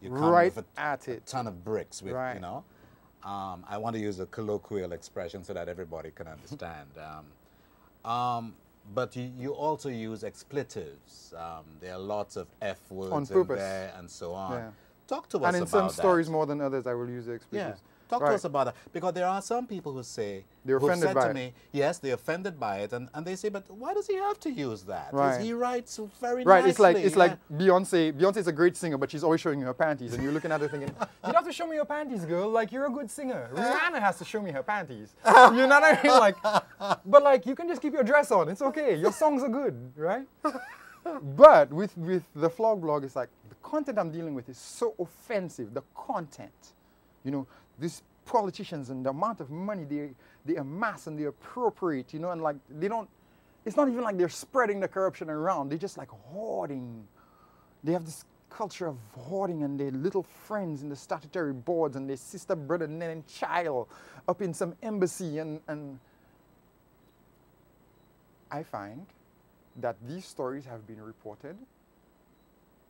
Speaker 2: right
Speaker 1: with
Speaker 2: at it.
Speaker 1: A ton of bricks, with, you know. I want to use a colloquial expression so that everybody can understand. But you also use expletives. There are lots of F words
Speaker 2: on purpose.
Speaker 1: In there and so on.
Speaker 2: Yeah.
Speaker 1: Talk to us about that.
Speaker 2: And in some stories more than others, I will use the expletives.
Speaker 1: Yeah. Talk to us about that. Because there are some people who say,
Speaker 2: they're offended by it.
Speaker 1: Yes, they're offended by it. And they say, but why does he have to use that?
Speaker 2: Right.
Speaker 1: He writes very
Speaker 2: right.
Speaker 1: nicely.
Speaker 2: It's like Beyonce. Beyonce's a great singer, but she's always showing you her panties. And you're looking at her thinking, you don't have to show me your panties, girl. Like, you're a good singer. Rihanna has to show me her panties. You know what I mean? Like, but like, you can just keep your dress on. It's okay. Your songs are good, right? But with the Flogg blog, it's like, the content I'm dealing with is so offensive. The content, you know, these politicians and the amount of money they amass and they appropriate, you know, and like they don't, it's not even like they're spreading the corruption around. They're just like hoarding. They have this culture of hoarding, and their little friends in the statutory boards and their sister, brother, and child up in some embassy, and I find that these stories have been reported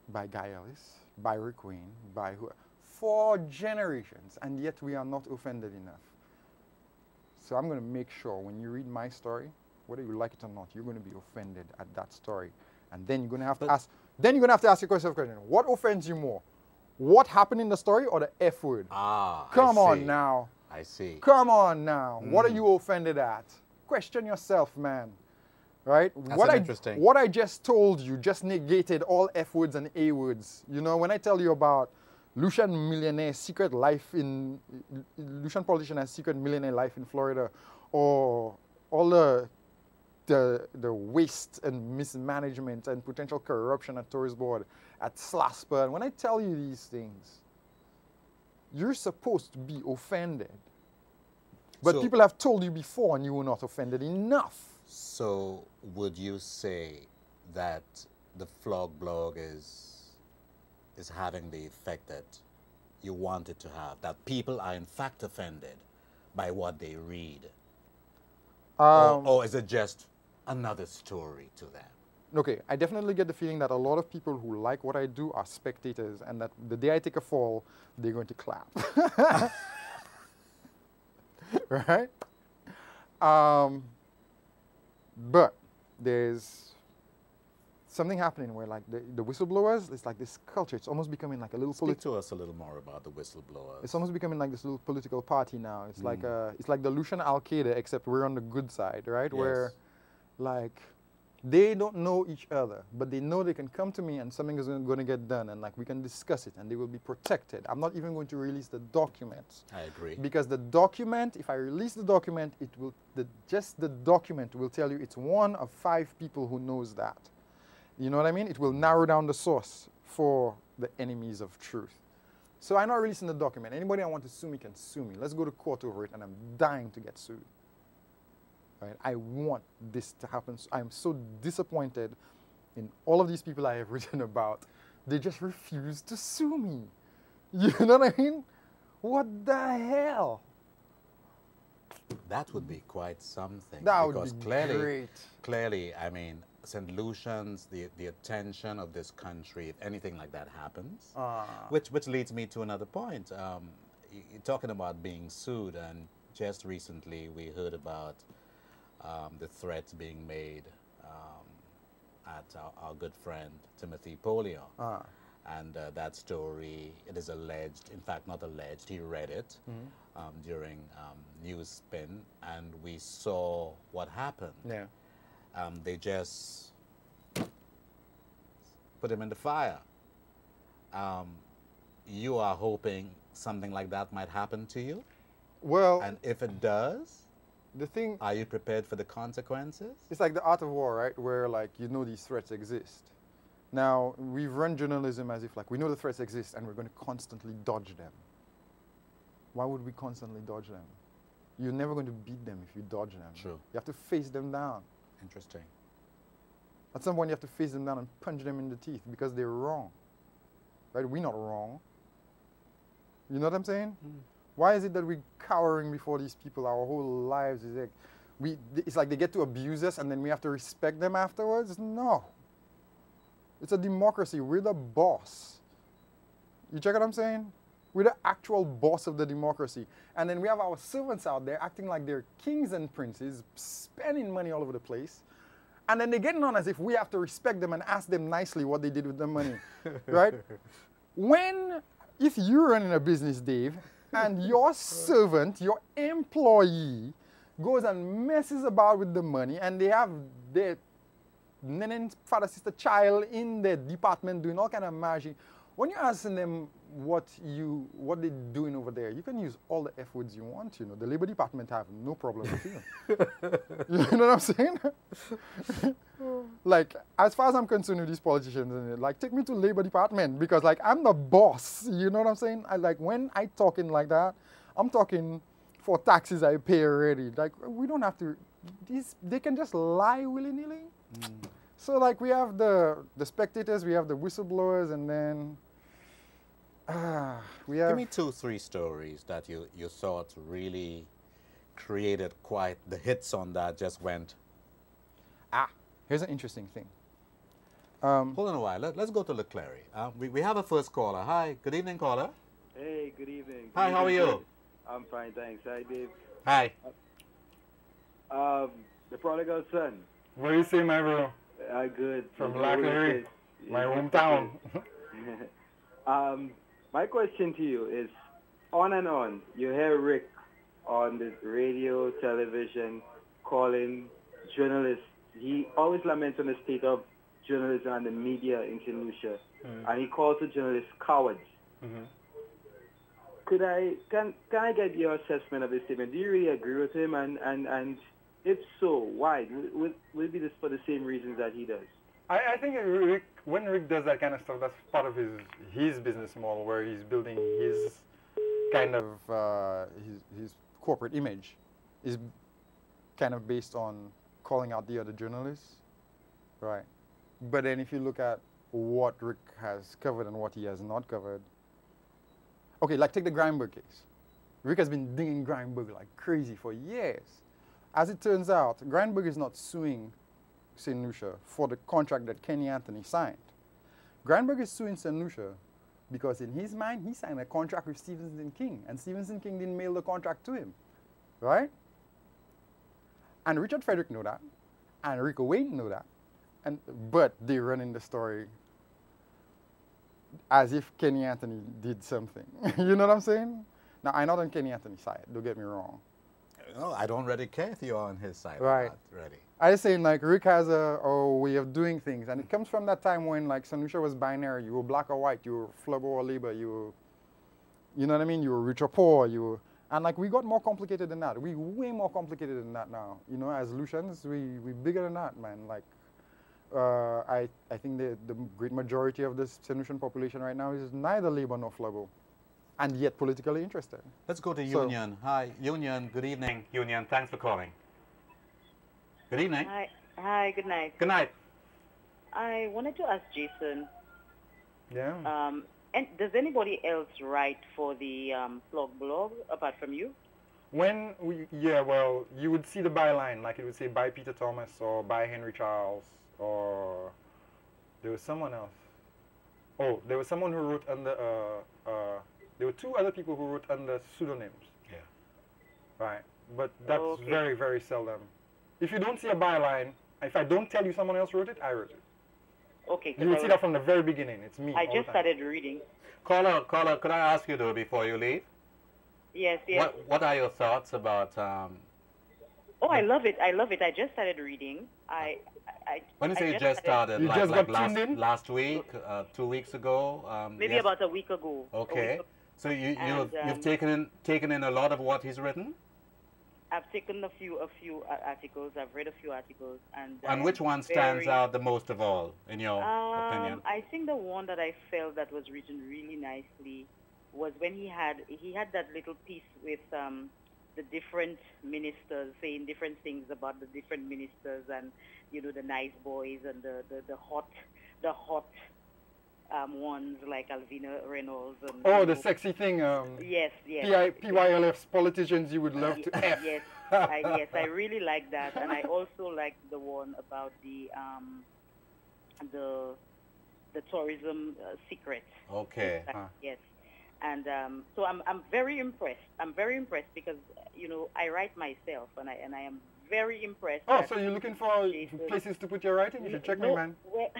Speaker 2: by Guy Ellis, by Rick Wayne, by who, for generations, and yet we are not offended enough. So I'm going to make sure when you read my story, whether you like it or not, you're going to be offended at that story, and then you're going to have to ask. Then you're going to have to ask yourself a question: what offends you more, what happened in the story, or the F word? Come on now.
Speaker 1: I see.
Speaker 2: Come on now. What are you offended at? Question yourself, man. Right?
Speaker 1: That's interesting.
Speaker 2: What I just told you just negated all F words and A words. You know, when I tell you about Lucian millionaire's secret life in, Lucian politician has secret millionaire life in Florida, or all the waste and mismanagement and potential corruption at Thurs board, at SLASPA, and when I tell you these things, you're supposed to be offended. But people have told you before and you were not offended enough.
Speaker 1: So would you say that the Flogg blog is having the effect that you want it to have, that people are in fact offended by what they read? Or is it just another story to them?
Speaker 2: Okay, I definitely get the feeling that a lot of people who like what I do are spectators, and that the day I take a fall, they're going to clap. Right? But there's something happening where, like, the whistleblowers, it's like this culture. It's almost becoming like a little...
Speaker 1: Speak to us a little more about the whistleblowers.
Speaker 2: It's almost becoming like this little political party now. It's like the Lucian Al-Qaeda, except we're on the good side, right? Yes. Where, like, they don't know each other, but they know they can come to me and something is going to get done, and like we can discuss it, and they will be protected. I'm not even going to release the documents.
Speaker 1: I agree.
Speaker 2: Because the document, if I release the document, it will just the document will tell you it's one of 5 people who knows that. You know what I mean? It will narrow down the source for the enemies of truth. So I'm not releasing the document. Anybody I want to sue me can sue me. Let's go to court over it, and I'm dying to get sued. Right? I want this to happen. I'm so disappointed in all of these people I have written about. They just refuse to sue me. You know what I mean? What the hell?
Speaker 1: That would be quite something.
Speaker 2: That
Speaker 1: because
Speaker 2: would be
Speaker 1: clearly,
Speaker 2: great.
Speaker 1: Clearly, I mean, St. Lucians, the attention of this country, if anything like that happens.
Speaker 2: Ah.
Speaker 1: Which leads me to another point. You're talking about being sued, and just recently we heard about the threats being made at our good friend Timothy Polio.
Speaker 2: Ah.
Speaker 1: And that story, it is alleged, in fact not alleged, he read it during news spin, and we saw what happened.
Speaker 2: Yeah.
Speaker 1: They just put him in the fire. You are hoping something like that might happen to you?
Speaker 2: Well,
Speaker 1: And if it does,
Speaker 2: the thing,
Speaker 1: are you prepared for the consequences?
Speaker 2: it's like the art of war, right? Where like you know these threats exist. Now we run journalism as if like we know the threats exist and we're going to constantly dodge them. Why would we constantly dodge them? You're never going to beat them if you dodge them.
Speaker 1: True.
Speaker 2: You have to face them down.
Speaker 1: Interesting.
Speaker 2: At some point you have to face them down and punch them in the teeth because they're wrong. Right? We're not wrong. You know what I'm saying? Why is it that we're cowering before these people our whole lives? Is like it's like they get to abuse us and then we have to respect them afterwards? No. It's a democracy. We're the boss. You check what I'm saying? We're the actual boss of the democracy. And then we have our servants out there acting like they're kings and princes, spending money all over the place. And then they're getting on as if we have to respect them and ask them nicely what they did with the money. Right? If you're running a business, Dave, and your servant, your employee, goes and messes about with the money and they have their father, sister, child in their department doing all kind of magic, when you're asking them what they're doing over there, you can use all the F words you want, you know. The Labor Department have no problem with you. You know what I'm saying? Like, as far as I'm concerned with these politicians, like, take me to Labor Department because, like, I'm the boss. You know what I'm saying? When I talking like that, I'm talking for taxes I pay already. Like, we don't have to, they can just lie willy-nilly. So, like, we have the spectators, we have the whistleblowers, and then we have...
Speaker 1: Give me 2-3 stories that you thought really created quite the hits on that just went.
Speaker 2: Here's an interesting thing.
Speaker 1: Hold on a while. Let's go to Leclerc. We have a first caller. Hi. Good evening, caller.
Speaker 9: Hey, good evening.
Speaker 1: Hi, how are you?
Speaker 9: I'm fine, thanks. Hi, Dave.
Speaker 1: Hi.
Speaker 9: The prodigal son.
Speaker 2: What do you say, my bro?
Speaker 9: Good.
Speaker 2: From Leclerc, my hometown.
Speaker 9: My question to you is, on and on, you hear Rick on the radio, television, calling journalists. He always laments on the state of journalism and the media in St. Lucia, and he calls the journalists cowards. Can I get your assessment of this statement? Do you really agree with him? And if so, why? Will it be this for the same reasons that he does?
Speaker 2: I think when Rick does that kind of stuff, that's part of his business model, where he's building his kind of his corporate image is kind of based on calling out the other journalists, right? But then if you look at what Rick has covered and what he has not covered, okay, like take the Grindberg case. Rick has been dinging Grindberg like crazy for years. As it turns out, Grindberg is not suing St. Lucia for the contract that Kenny Anthony signed. Grindberg is suing St. Lucia because in his mind, he signed a contract with Stevenson King, and Stevenson King didn't mail the contract to him, right? And Richard Frederick knew that, and Rico Wayne knew that, but they run in the story as if Kenny Anthony did something. You know what I'm saying? Now, I'm not on Kenny Anthony's side, don't get me wrong.
Speaker 1: No, I don't really care if you're on his side
Speaker 2: right.
Speaker 1: or not, really.
Speaker 2: I just saying, like, Rick has a way of doing things, and it comes from that time when, like, St. Lucia was binary. You were black or white, you were Flogg or Labor, you know what I mean? You were rich or poor, and, like, we got more complicated than that. We way more complicated than that now. You know, as Lucians, we bigger than that, man. Like, I think the great majority of the St. Lucian population right now is neither Labor nor Flogg, and yet politically interested.
Speaker 1: Let's go to Union. Hi, Union. Good evening, Union. Thanks for calling. Good evening.
Speaker 10: Hi, good night.
Speaker 1: Good night.
Speaker 10: I wanted to ask Jason.
Speaker 2: Yeah.
Speaker 10: And does anybody else write for the Flogg blog apart from you?
Speaker 2: Well, you would see the byline, like it would say by Peter Thomas or by Henry Charles. or there was someone else. Oh, there was someone who wrote under, there were two other people who wrote under pseudonyms.
Speaker 1: Yeah.
Speaker 2: Right, but that's very, very seldom. If you don't see a byline, if I don't tell you someone else wrote it, I wrote it.
Speaker 10: Okay.
Speaker 2: You will see that from the very beginning. It's me.
Speaker 10: I just started reading.
Speaker 1: Caller, could I ask you though before you leave?
Speaker 10: Yes, yes.
Speaker 1: What are your thoughts about?
Speaker 10: Oh, I love it. I love it. I just started reading.
Speaker 1: When you say you just started,
Speaker 2: you just
Speaker 1: like
Speaker 2: got
Speaker 1: last week, 2 weeks ago?
Speaker 10: Maybe about a week ago.
Speaker 1: Okay. So you've taken in a lot of what he's written?
Speaker 10: I've taken a few articles. I've read a few articles,
Speaker 1: and which one stands out the most of all, in your opinion?
Speaker 10: I think the one that I felt that was written really nicely was when he had that little piece with the different ministers saying different things about the different ministers, and the nice boys and the hot ones like Alvina Reynolds. And,
Speaker 2: the sexy thing.
Speaker 10: Yes.
Speaker 2: PYLF's politicians you would love to F.
Speaker 10: Yes, I really like that, and I also like the one about the tourism secret.
Speaker 1: Okay.
Speaker 10: Yes, and so I'm very impressed. I'm very impressed because I write myself, and I am very impressed.
Speaker 2: Oh, so you're looking for places to put your writing? You should check me, man. Well,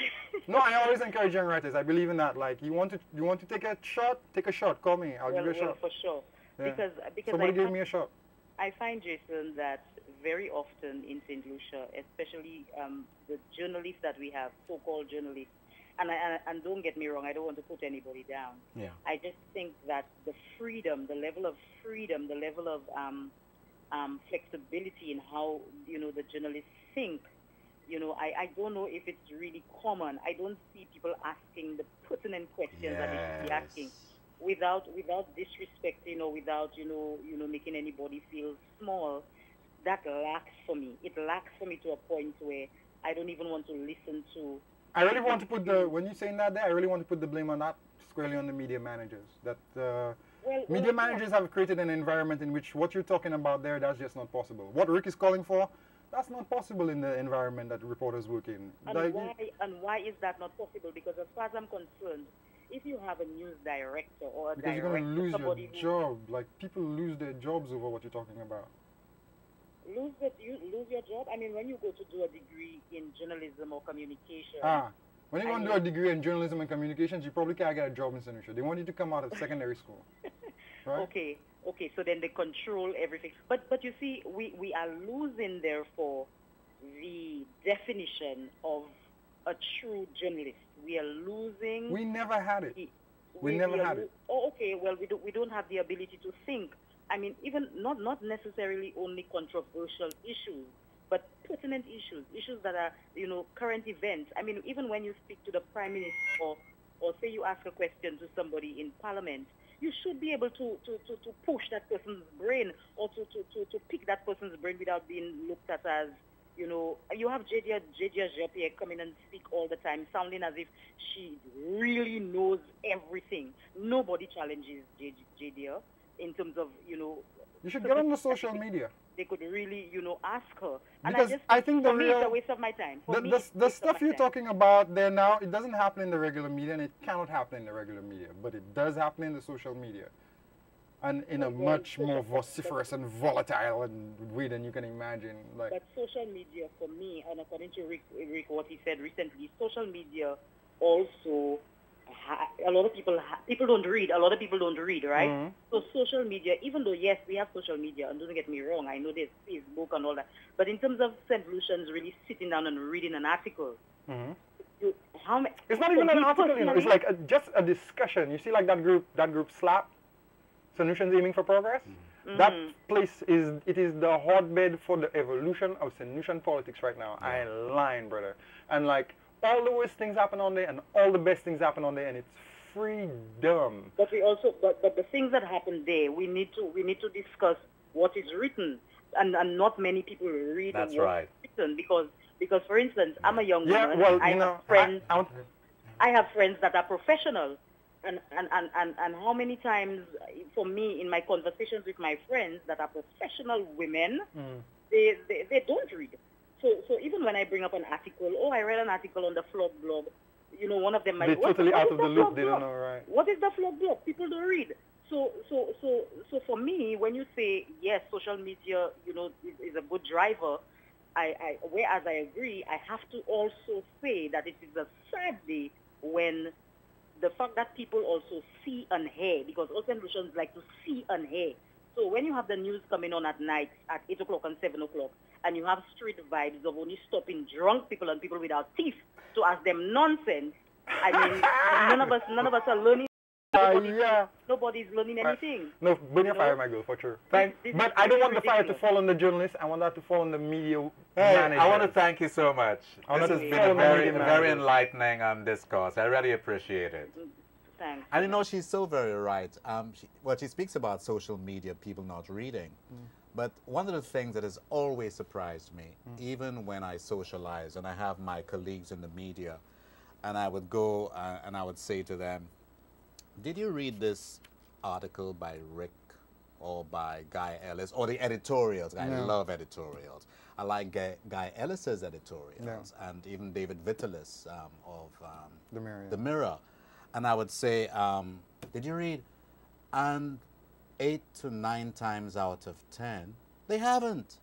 Speaker 2: no, I always encourage young writers. I believe in that. Like, you want to take a shot? Take a shot. Call me. I'll give you a shot.
Speaker 10: For sure. Yeah. Because
Speaker 2: somebody gave me a shot.
Speaker 10: I find, Jason, that very often in St. Lucia, especially the journalists that we have, so-called journalists, and don't get me wrong, I don't want to put anybody down.
Speaker 1: Yeah.
Speaker 10: I just think that the freedom, the level of freedom, the level of flexibility in how the journalists think. I don't know if it's really common. I don't see people asking the pertinent questions that they should be asking without disrespecting or without making anybody feel small. That lacks for me. It lacks for me to a point where I don't even want to listen to.
Speaker 2: I really want to put when you're saying that there, I really want to put the blame on that squarely on the media managers. That media managers have created an environment in which what you're talking about there, that's just not possible. What Rick is calling for, that's not possible in the environment that reporters work in.
Speaker 10: And why is that not possible? Because as far as I'm concerned, if you have a news director or a
Speaker 2: because
Speaker 10: director,
Speaker 2: you're going to lose your job. Like, people lose their jobs over what you're talking about.
Speaker 10: Lose your job? I mean, when you go to do a degree in journalism or communication.
Speaker 2: When you want to do a degree in journalism and communications, you probably can't get a job in St. Lucia. They want you to come out of secondary school. Right?
Speaker 10: Okay, so then they control everything. But you see, we are losing, therefore, the definition of a true journalist. We are losing.
Speaker 2: We never had it. We never had it.
Speaker 10: Oh, okay. Well, we don't have the ability to think. I mean, even not necessarily only controversial issues, but pertinent issues that are, current events. I mean, even when you speak to the Prime Minister or say you ask a question to somebody in Parliament, you should be able to push that person's brain or to pick that person's brain without being looked at as, you have Jedia Jean-Pierre coming and speak all the time, sounding as if she really knows everything. Nobody challenges Jedia in terms of,
Speaker 2: You should get on the social media.
Speaker 10: They could really, ask her. And
Speaker 2: because I think
Speaker 10: for me, it's a waste of my time.
Speaker 2: The stuff you're talking about there now, it doesn't happen in the regular media, and it cannot happen in the regular media, but it does happen in the social media. And in a much more vociferous and volatile way than you can imagine.
Speaker 10: But social media, for me, and according to Rick, what he said recently, social media also, a lot of people don't read. A lot of people don't read, right? Mm-hmm. So social media, even though, yes, we have social media, and don't get me wrong, I know there's Facebook and all that, but in terms of St. Lucians really sitting down and reading an article,
Speaker 2: it's not even an article, it's like just a discussion. You see, like that group SLAP, St. Lucians Aiming for Progress. Mm-hmm. That place is the hotbed for the evolution of St. Lucian politics right now. Yeah. I ain't lying, brother. And like, all the worst things happen on there, and all the best things happen on there, and it's freedom.
Speaker 10: But but the things that happen there, we need to discuss what is written, and not many people read.
Speaker 1: That's right.
Speaker 10: Written because for instance, I'm a young woman.
Speaker 2: Well,
Speaker 10: I have friends that are professional, and how many times for me in my conversations with my friends that are professional women, they don't read. So even when I bring up an article, I read an article on the Flogg blog, you know, one of them might...
Speaker 2: They're totally out of the loop. They don't know, right?
Speaker 10: What is the Flogg blog? People don't read. So for me, when you say, yes, social media, you know, is a good driver, whereas I agree, I have to also say that it is a sad day when the fact that people also see and hear, because all St. Lucians like to see and hear. So when you have the news coming on at night at 8 o'clock and 7 o'clock, and you have street vibes of only stopping drunk people and people without teeth to ask them nonsense, I mean, none of us are learning. Nobody's learning anything.
Speaker 2: No, burn your fire, my girl, for sure. But I don't want the fire to fall on the journalist. I want that to fall on the media manager.
Speaker 1: I want to thank you so much. This has been a very enlightening discourse. I really appreciate it.
Speaker 10: Thanks.
Speaker 1: And you know, she's so very right. She speaks about social media, people not reading. But one of the things that has always surprised me, even when I socialize and I have my colleagues in the media, and I would go and I would say to them, did you read this article by Rick or by Guy Ellis or the editorials? I love editorials. I like Guy Ellis's editorials and even David Vitalis of The Mirror. And I would say, did you read? And 8 to 9 times out of 10, they haven't.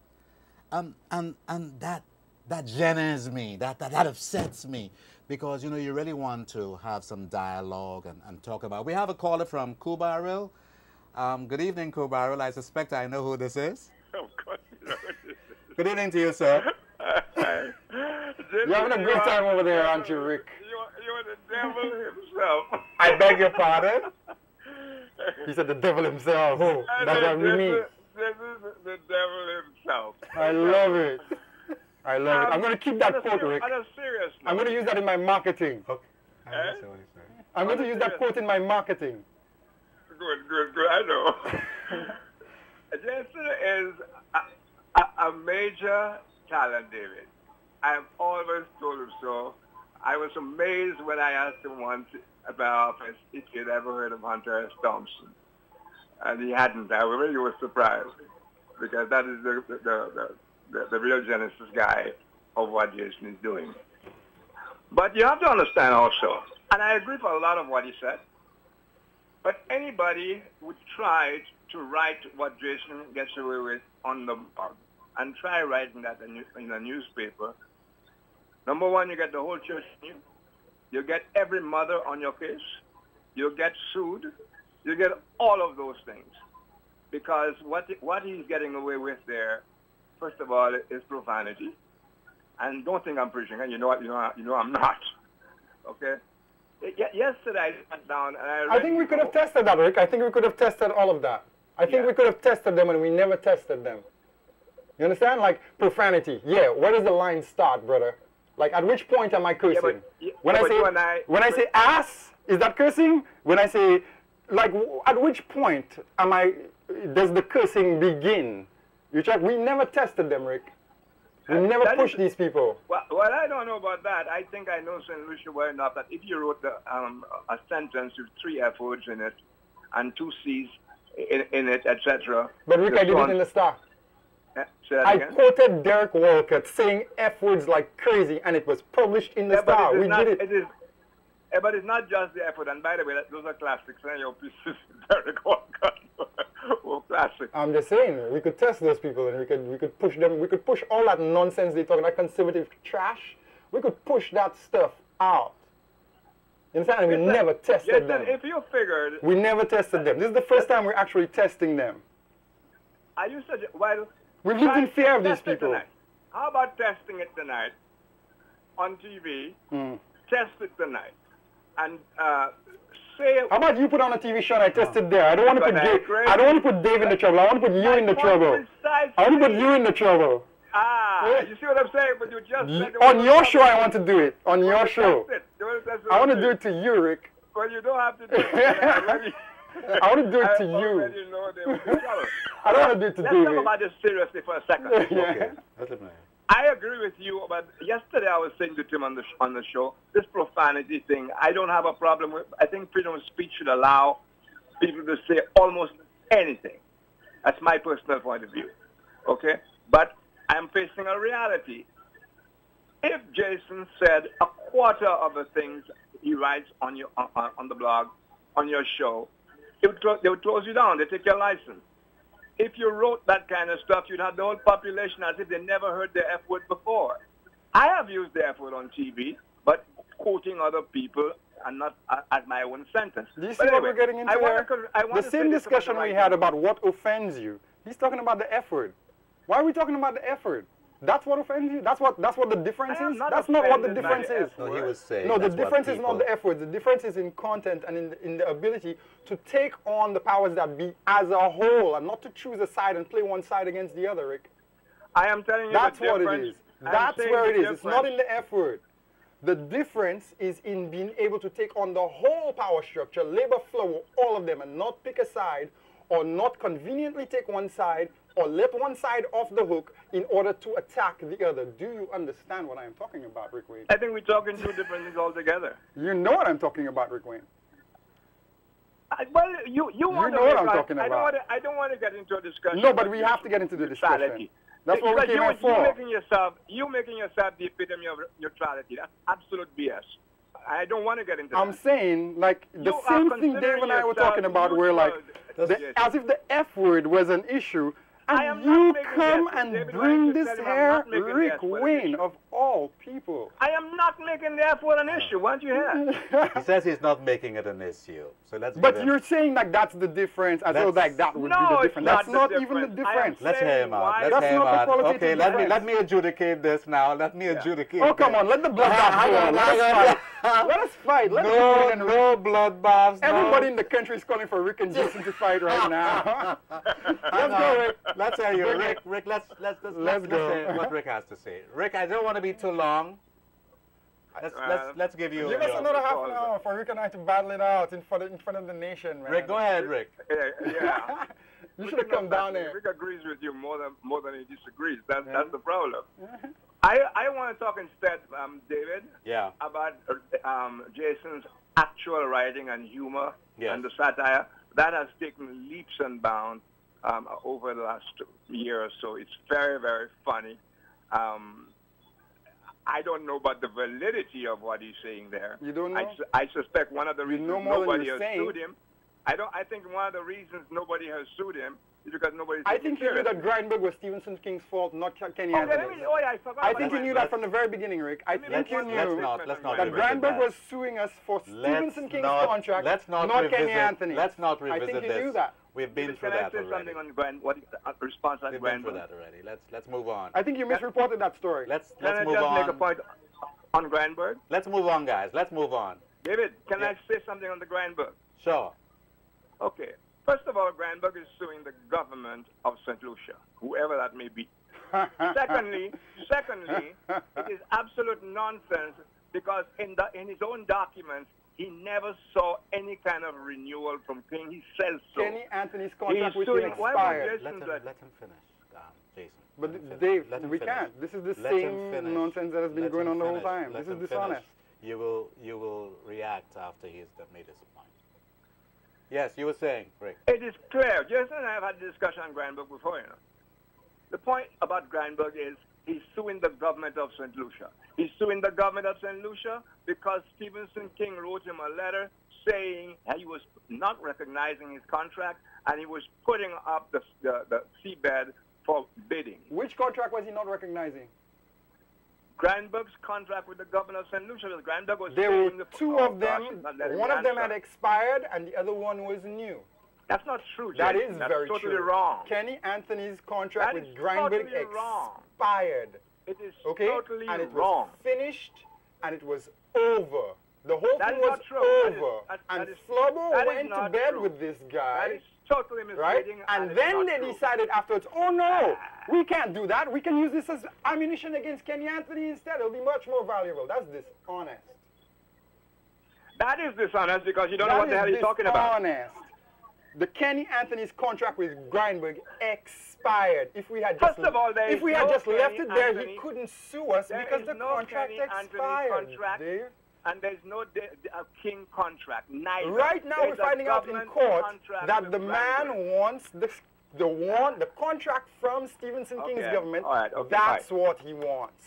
Speaker 1: And that geners me, that upsets me, because, you know, you really want to have some dialogue and talk about. We have a caller from Kubaril. Good evening, Kubaril. I suspect I know who this is.
Speaker 11: Of course you know who this is.
Speaker 1: Good evening to you, sir.
Speaker 2: You're having a great time over there, aren't you, Rick?
Speaker 11: You're the devil himself.
Speaker 2: I beg your pardon? He said the devil himself. Oh, that's what we mean.
Speaker 11: This is the devil himself.
Speaker 2: I love it. I love it. I'm going to keep that quote, Rick.
Speaker 11: On a serious note.
Speaker 2: I'm going to use that in my marketing. Okay. I'm going to use that quote in my marketing.
Speaker 11: Good. I know. Jason is a major talent, David. I have always told him so. I was amazed when I asked him once about if he had ever heard of Hunter S. Thompson. And he hadn't. I really was surprised, because that is the real genesis guy of what Jason is doing. But you have to understand also, and I agree for a lot of what he said, but anybody would try to write what Jason gets away with on the blog and try writing that in a newspaper. Number one, you get the whole church in you. You get every mother on your case. You get sued. You get all of those things. Because what he's getting away with there, first of all, is profanity. And don't think I'm preaching. You know I'm not. Okay? Yesterday I went down and
Speaker 2: I think we could have tested that, Rick. I think we could have tested all of that. I think we could have tested them, and we never tested them. You understand? Like profanity. Yeah, where does the line start, brother? Like, at which point am I cursing? When I say ass, is that cursing? When I say, like, at which point does the cursing begin? You check. We never tested them, Rick. We never pushed these people.
Speaker 11: Well, I don't know about that. I think I know St. Lucia well enough that if you wrote a sentence with 3 F words in it and 2 C's in it, etc.
Speaker 2: But Rick, I did it in the Star. I quoted Derek Walcott saying F words like crazy, and it was published in the Star. We did it.
Speaker 11: But it's not just the effort. And by the way, those are classics. And your pieces, Derek Walcott, were classics.
Speaker 2: I'm just saying, we could test those people, and we could push them. We could push all that nonsense they talk, that conservative trash. We could push that stuff out. You understand? And we never tested them.
Speaker 11: If you figured...
Speaker 2: We never tested them. This is the first time we're actually testing them.
Speaker 11: Are you suggest... Well...
Speaker 2: We've lived in fear of these people.
Speaker 11: How about testing it tonight on TV? Test it tonight. And say...
Speaker 2: How about you put on a TV show and I test it there? I don't want to put Dave. I don't want to put Dave in the trouble. I want to put you in the trouble. I want to put you in the trouble.
Speaker 11: You see what I'm saying? But you just said...
Speaker 2: On your show, I want to do it. On your show. I want to do it to you, Rick.
Speaker 11: Well, you don't have to do it.
Speaker 2: I want to do it to you. I don't want to do it to David.
Speaker 11: Let's talk about this seriously for a second.
Speaker 2: Okay.
Speaker 11: I agree with you, but yesterday I was saying to Tim on the show, this profanity thing, I don't have a problem with. I think freedom of speech should allow people to say almost anything. That's my personal point of view. Okay? But I'm facing a reality if Jason said a quarter of the things he writes on your on the blog, on your show, they would close you down. They take your license. If you wrote that kind of stuff, you'd have the whole population as if they never heard the F word before. I have used the F word on TV, but quoting other people and not as my own sentence.
Speaker 2: Do you see what we're getting into here? The same discussion we had about what offends you. He's talking about the F word. Why are we talking about the F word? That's what offends you? That's what the difference is? That's not what the difference is.
Speaker 1: No, he was saying
Speaker 2: no, the difference is not the F word. The difference is in content and in the ability to take on the powers that be as a whole and not to choose a side and play one side against the other, Rick.
Speaker 11: I am telling you
Speaker 2: that's
Speaker 11: the
Speaker 2: what
Speaker 11: difference.
Speaker 2: it is. That's where it is. It's not in the F word. The difference is in being able to take on the whole power structure, labor flow, all of them, and not pick a side or not conveniently take one side or let one side off the hook in order to attack the other. Do you understand what I'm talking about, Rick Wayne?
Speaker 11: I think we're talking two different things altogether.
Speaker 2: You know what I'm talking about, Rick Wayne.
Speaker 11: Well, you want
Speaker 2: know what I'm talking about.
Speaker 11: I don't want to get into a discussion.
Speaker 2: No, but we have to get into the discussion. That's what we came here for.
Speaker 11: You making yourself the epitome of neutrality. That's absolute BS. I don't want to get into that.
Speaker 2: I'm saying, like, the same thing Dave and I were talking about, where, like, as if the F word was an issue, and you come and bring this here, Rick Wayne, of all people.
Speaker 11: I am not making the F word an issue. Why don't you hear?
Speaker 1: He says he's not making it an issue. So let's.
Speaker 2: But you're saying like that's the difference, as though like that would be the difference. That's not even the difference.
Speaker 1: Let's hear him out. Let's hear him out. Okay, let me adjudicate this now. Let me adjudicate.
Speaker 2: Oh, come on, let the bloodbath go on. Let us fight.
Speaker 1: No bloodbaths.
Speaker 2: Everybody in the country is calling for Rick and Jason to fight right now. Let's go, Rick.
Speaker 1: Let's hear you, Rick. Let's hear what Rick has to say. Rick, I don't want to be too long. Let's give you.
Speaker 2: Give us another half an hour for Rick and I to battle it out in front of the nation, man.
Speaker 1: Rick, go ahead, Rick.
Speaker 11: Yeah.
Speaker 2: You should have come down there.
Speaker 11: Rick agrees with you more than he disagrees. That's the problem. I want to talk instead, David.
Speaker 1: Yeah.
Speaker 11: About Jason's actual writing and humor and the satire that has taken leaps and bounds over the last year or so. It's very, very funny. I don't know about the validity of what he's saying there.
Speaker 2: You don't know?
Speaker 11: I suspect one of the reasons nobody has
Speaker 2: saying.
Speaker 11: sued him. I think one of the reasons nobody has sued him is because nobody.
Speaker 2: I think you knew that Grindberg was Stephen King's fault, not Kenny Anthony.
Speaker 11: I forgot.
Speaker 2: I think you knew that from the very beginning, Rick. I think you knew that Grindberg was suing us for Stephen King's contract, not Kenny Anthony.
Speaker 1: Let's not revisit this.
Speaker 2: I think you knew that.
Speaker 1: We've been through that already.
Speaker 11: Something on response on
Speaker 1: We've been through that already. Let's move on.
Speaker 2: I think you misreported that story.
Speaker 1: Let's
Speaker 11: move on. Can I just make a point on Grindberg?
Speaker 1: Let's move on, guys. Let's move on.
Speaker 11: David, can I say something on the Grindberg?
Speaker 1: Sure.
Speaker 11: Okay. First of all, Grindberg is suing the government of St. Lucia, whoever that may be. Secondly, it is absolute nonsense because in his own documents, he never saw any kind of renewal from King. He says so.
Speaker 2: Kenny Anthony's contract was expired.
Speaker 1: Let him finish, Jason.
Speaker 2: But Dave, we can't. This is the same nonsense that has been going on the whole time. This is dishonest.
Speaker 1: You will react after he's made his point. Yes, you were saying, Rick.
Speaker 11: It is clear. Jason and I have had a discussion on Grindberg before, you know. The point about Grindberg is he's suing the government of St. Lucia. He's suing the government of St. Lucia because Stephen King wrote him a letter saying he was not recognizing his contract and he was putting up the seabed for bidding.
Speaker 2: Which contract was he not recognizing?
Speaker 11: Grindberg's contract with the governor of St. Lucia. Grindberg was
Speaker 2: there were two of them. One of them had expired and the other one was new.
Speaker 11: That's not true, Jason.
Speaker 2: That is very
Speaker 11: totally
Speaker 2: true.
Speaker 11: wrong.
Speaker 2: Kenny Anthony's contract with Grindberg expired.
Speaker 11: It is
Speaker 2: totally
Speaker 11: and it
Speaker 2: was finished and it was over. The whole thing was over. And Flobber went to bed with this guy.
Speaker 11: That is totally misleading.
Speaker 2: Right? And then they decided afterwards, oh no, we can't do that. We can use this as ammunition against Kenny Anthony instead. It'll be much more valuable. That's dishonest.
Speaker 11: That is dishonest because you don't know what the hell you're talking about.
Speaker 2: Dishonest. The Kenny Anthony's contract with Grindberg expired. If we had just, left it there, he couldn't sue us because the contract expired.
Speaker 11: And there's no King contract. Neither.
Speaker 2: Right now we're finding out in court that the man wants the contract from Stephen King's government.
Speaker 11: All right,
Speaker 2: that's what he wants.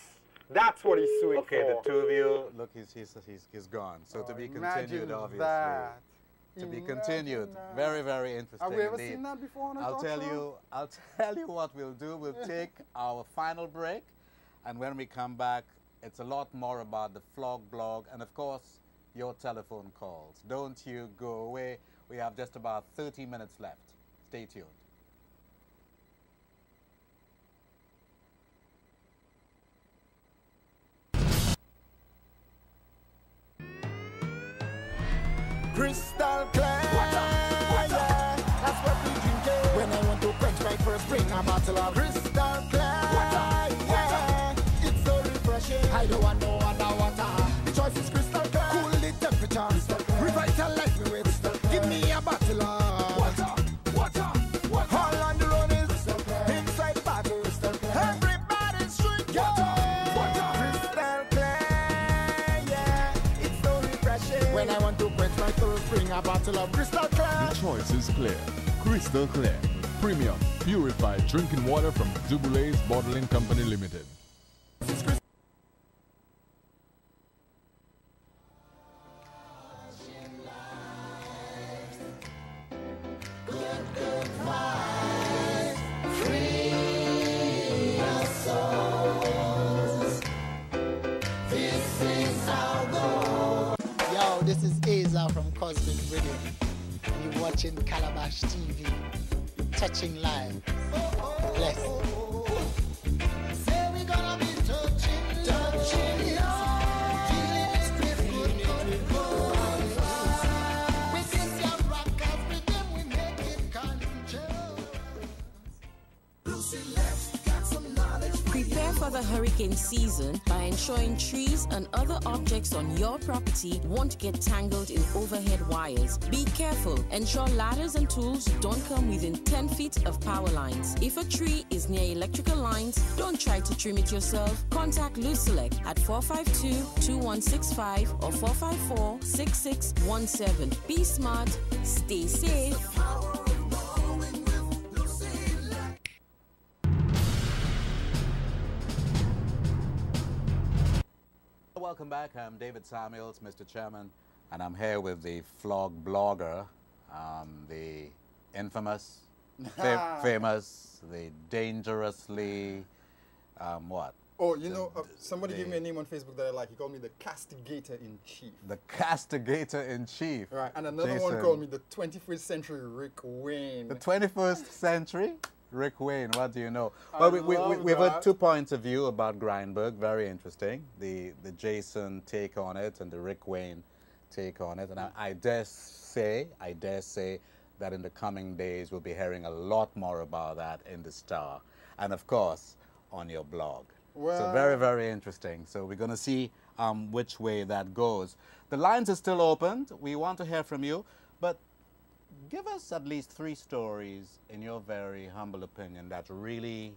Speaker 2: That's what he's suing
Speaker 1: Okay,
Speaker 2: for.
Speaker 1: the two of you, look, he's gone. So to be continued,
Speaker 2: Imagine
Speaker 1: obviously.
Speaker 2: that.
Speaker 1: To be
Speaker 2: Imagine
Speaker 1: continued.
Speaker 2: that.
Speaker 1: Very, very interesting.
Speaker 2: Have we ever
Speaker 1: indeed.
Speaker 2: seen that before on a
Speaker 1: I'll
Speaker 2: talk
Speaker 1: tell
Speaker 2: show?
Speaker 1: you what we'll do. We'll take our final break, and when we come back, it's a lot more about the Flogg blog and, of course, your telephone calls. Don't you go away. We have just about 30 minutes left. Stay tuned.
Speaker 6: Crystal clear, yeah. That's what we drink it. When I want to quench my first, bring a bottle of crystal clear, yeah. It's so refreshing. I don't want no other water. The choice is crystal clear. Cool the temperature, revitalize me with. Give me a bottle of water. All on the road is inside the bottle. Everybody's drinking water. Crystal clear, yeah. It's so refreshing. When I want to quench my thirst, bring a bottle of crystal clear.
Speaker 7: The choice is clear. Crystal Clear. Premium, purified drinking water from Dubulay's Bottling Company Limited.
Speaker 12: Yo, this is Aza from Cosmic Radio. And you're watching Calabash TV. Touching live. Bless. Say we gonna be touching you. Feeling straight with this young rockers, with them we make it control. Lucy left, got some knowledge.
Speaker 8: Prepare for the hurricane season by ensuring trees and other objects on your property won't get tangled in overhead wires. Be careful. Ensure ladders and tools don't come within 10 feet of power lines. If a tree is near electrical lines, don't try to trim it yourself. Contact Lucia at 452-2165 or 454-6617. Be smart. Stay safe.
Speaker 1: Welcome back. I'm David Samuels, Mr. Chairman, and I'm here with the Flogg blogger, the infamous, famous, the dangerously, what?
Speaker 2: Oh, you know, somebody gave me a name on Facebook that I like. He called me the Castigator-in-Chief.
Speaker 1: The Castigator-in-Chief.
Speaker 2: Right, and another one called me the 21st Century Rick Wayne.
Speaker 1: The 21st Century? Rick Wayne, what do you know? Well, we've heard two points of view about Grindberg, very interesting. The Jason take on it and the Rick Wayne take on it. And I dare say that in the coming days we'll be hearing a lot more about that in the Star. And of course, on your blog.
Speaker 2: Well,
Speaker 1: so very, very interesting. So we're going to see which way that goes. The lines are still open. We want to hear from you. But give us at least 3 stories, in your very humble opinion, that really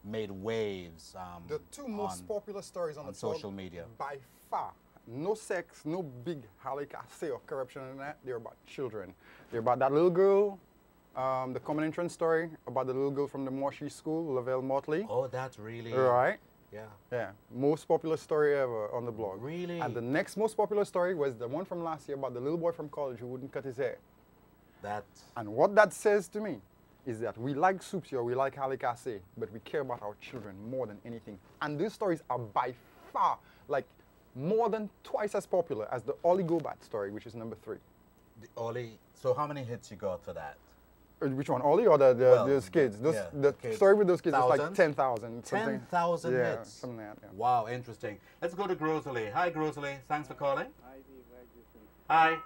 Speaker 1: made waves.
Speaker 2: The 2 most popular stories on the
Speaker 1: social media.
Speaker 2: By far. No sex, no big halicase or corruption in that. They're about children. They're about that little girl, the common entrance story about the little girl from the Moshi School, Lavelle Motley.
Speaker 1: Oh, that's really...
Speaker 2: Right.
Speaker 1: Yeah.
Speaker 2: Yeah. Most popular story ever on the blog.
Speaker 1: Really?
Speaker 2: And the next most popular story was the one from last year about the little boy from college who wouldn't cut his hair. And what that says to me is that we like soups here, we like halicase, but we care about our children more than anything. And these stories are by far, like, more than twice as popular as the Ollie Gobat story, which is number 3.
Speaker 1: The Ollie, so how many hits you got for that?
Speaker 2: Which one, Ollie or those kids? The kids. Story with those kids is like 10,000.
Speaker 1: 10,000
Speaker 2: yeah,
Speaker 1: hits?
Speaker 2: Something like that, yeah.
Speaker 1: Wow, interesting. Let's go to Grosley. Hi, Grosley. Thanks for calling.
Speaker 13: Hi, Dave. Hi, Jason.
Speaker 1: Hi.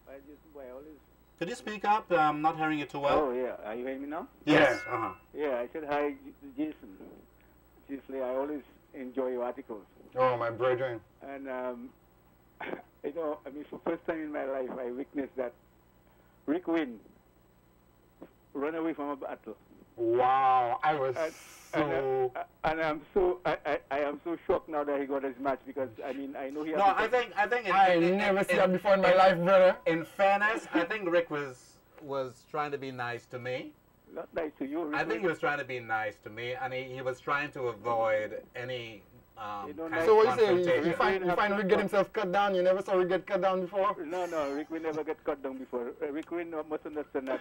Speaker 13: I always...
Speaker 1: Could you speak up? I'm not hearing you too well.
Speaker 13: Oh, yeah. Are you hearing me now?
Speaker 1: Yes.
Speaker 13: Yeah, I said hi, Jason. Seriously, I always enjoy your articles.
Speaker 2: Oh, my brethren.
Speaker 13: And, you know, I mean, for the first time in my life, I witnessed that Rick Wayne run away from a battle.
Speaker 2: Wow, I was
Speaker 13: I am so shocked now that he got his match because I mean I know he.
Speaker 1: No, I think
Speaker 2: I never seen that before in my life, brother.
Speaker 1: In fairness, I think Rick was trying to be nice to me.
Speaker 13: Not nice to you. Rick
Speaker 1: I think he was trying to be nice to me, and he was trying to avoid any
Speaker 2: So what you say? You find Rick get himself cut down? You never saw Rick get cut down before?
Speaker 13: No, Rick will never get cut down before. Rick will must understand that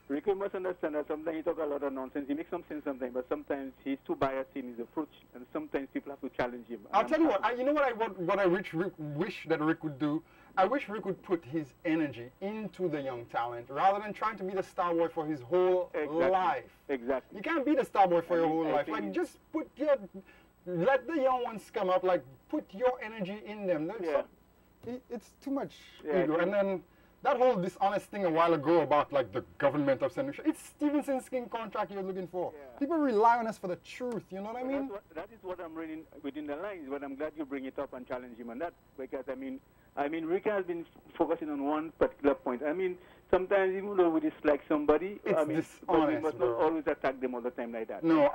Speaker 13: Rick must understand that sometimes he talk a lot of nonsense. He makes some sense sometimes, but sometimes he's too biased in his approach, and sometimes people have to challenge him.
Speaker 2: I'll tell you what. You know what I wish that Rick would do? I wish Rick would put his energy into the young talent rather than trying to be the star boy for his whole life.
Speaker 13: Exactly.
Speaker 2: You can't be the star boy for your whole life. Like, just let the young ones come up. Like, put your energy in them. It's too much ego. And then that whole dishonest thing a while ago about like the government of St. Lucia, it's Stevenson's King contract you're looking for. Yeah. People rely on us for the truth, you know what I mean?
Speaker 13: That is what I'm reading within the lines, but I'm glad you bring it up and challenge him on that, because I mean Rick has been focusing on one particular point. I mean, sometimes even though we dislike somebody,
Speaker 2: it's dishonest,
Speaker 13: we must not always attack them all the time like that.
Speaker 2: No,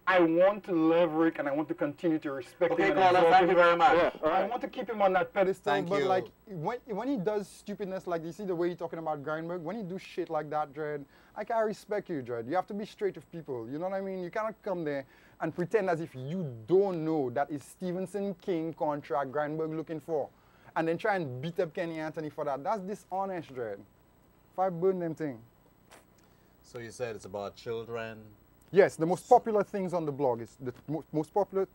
Speaker 2: I want to love Rick, and I want to continue to respect him.
Speaker 1: Okay, caller, thank you very much.
Speaker 2: Yeah, I want to keep him on that pedestal.
Speaker 1: Thank
Speaker 2: but
Speaker 1: you.
Speaker 2: like when he does stupidness, like you see the way he's talking about Grindberg, when he do shit like that, Dread, I can't respect you, Dread. You have to be straight with people. You know what I mean? You cannot come there and pretend as if you don't know that is Stevenson King contract Grindberg looking for, and then try and beat up Kenny Anthony for that. That's dishonest, Dread. If I burn them thing.
Speaker 1: So you said it's about children.
Speaker 2: Yes, the most popular things on the blog is the most popular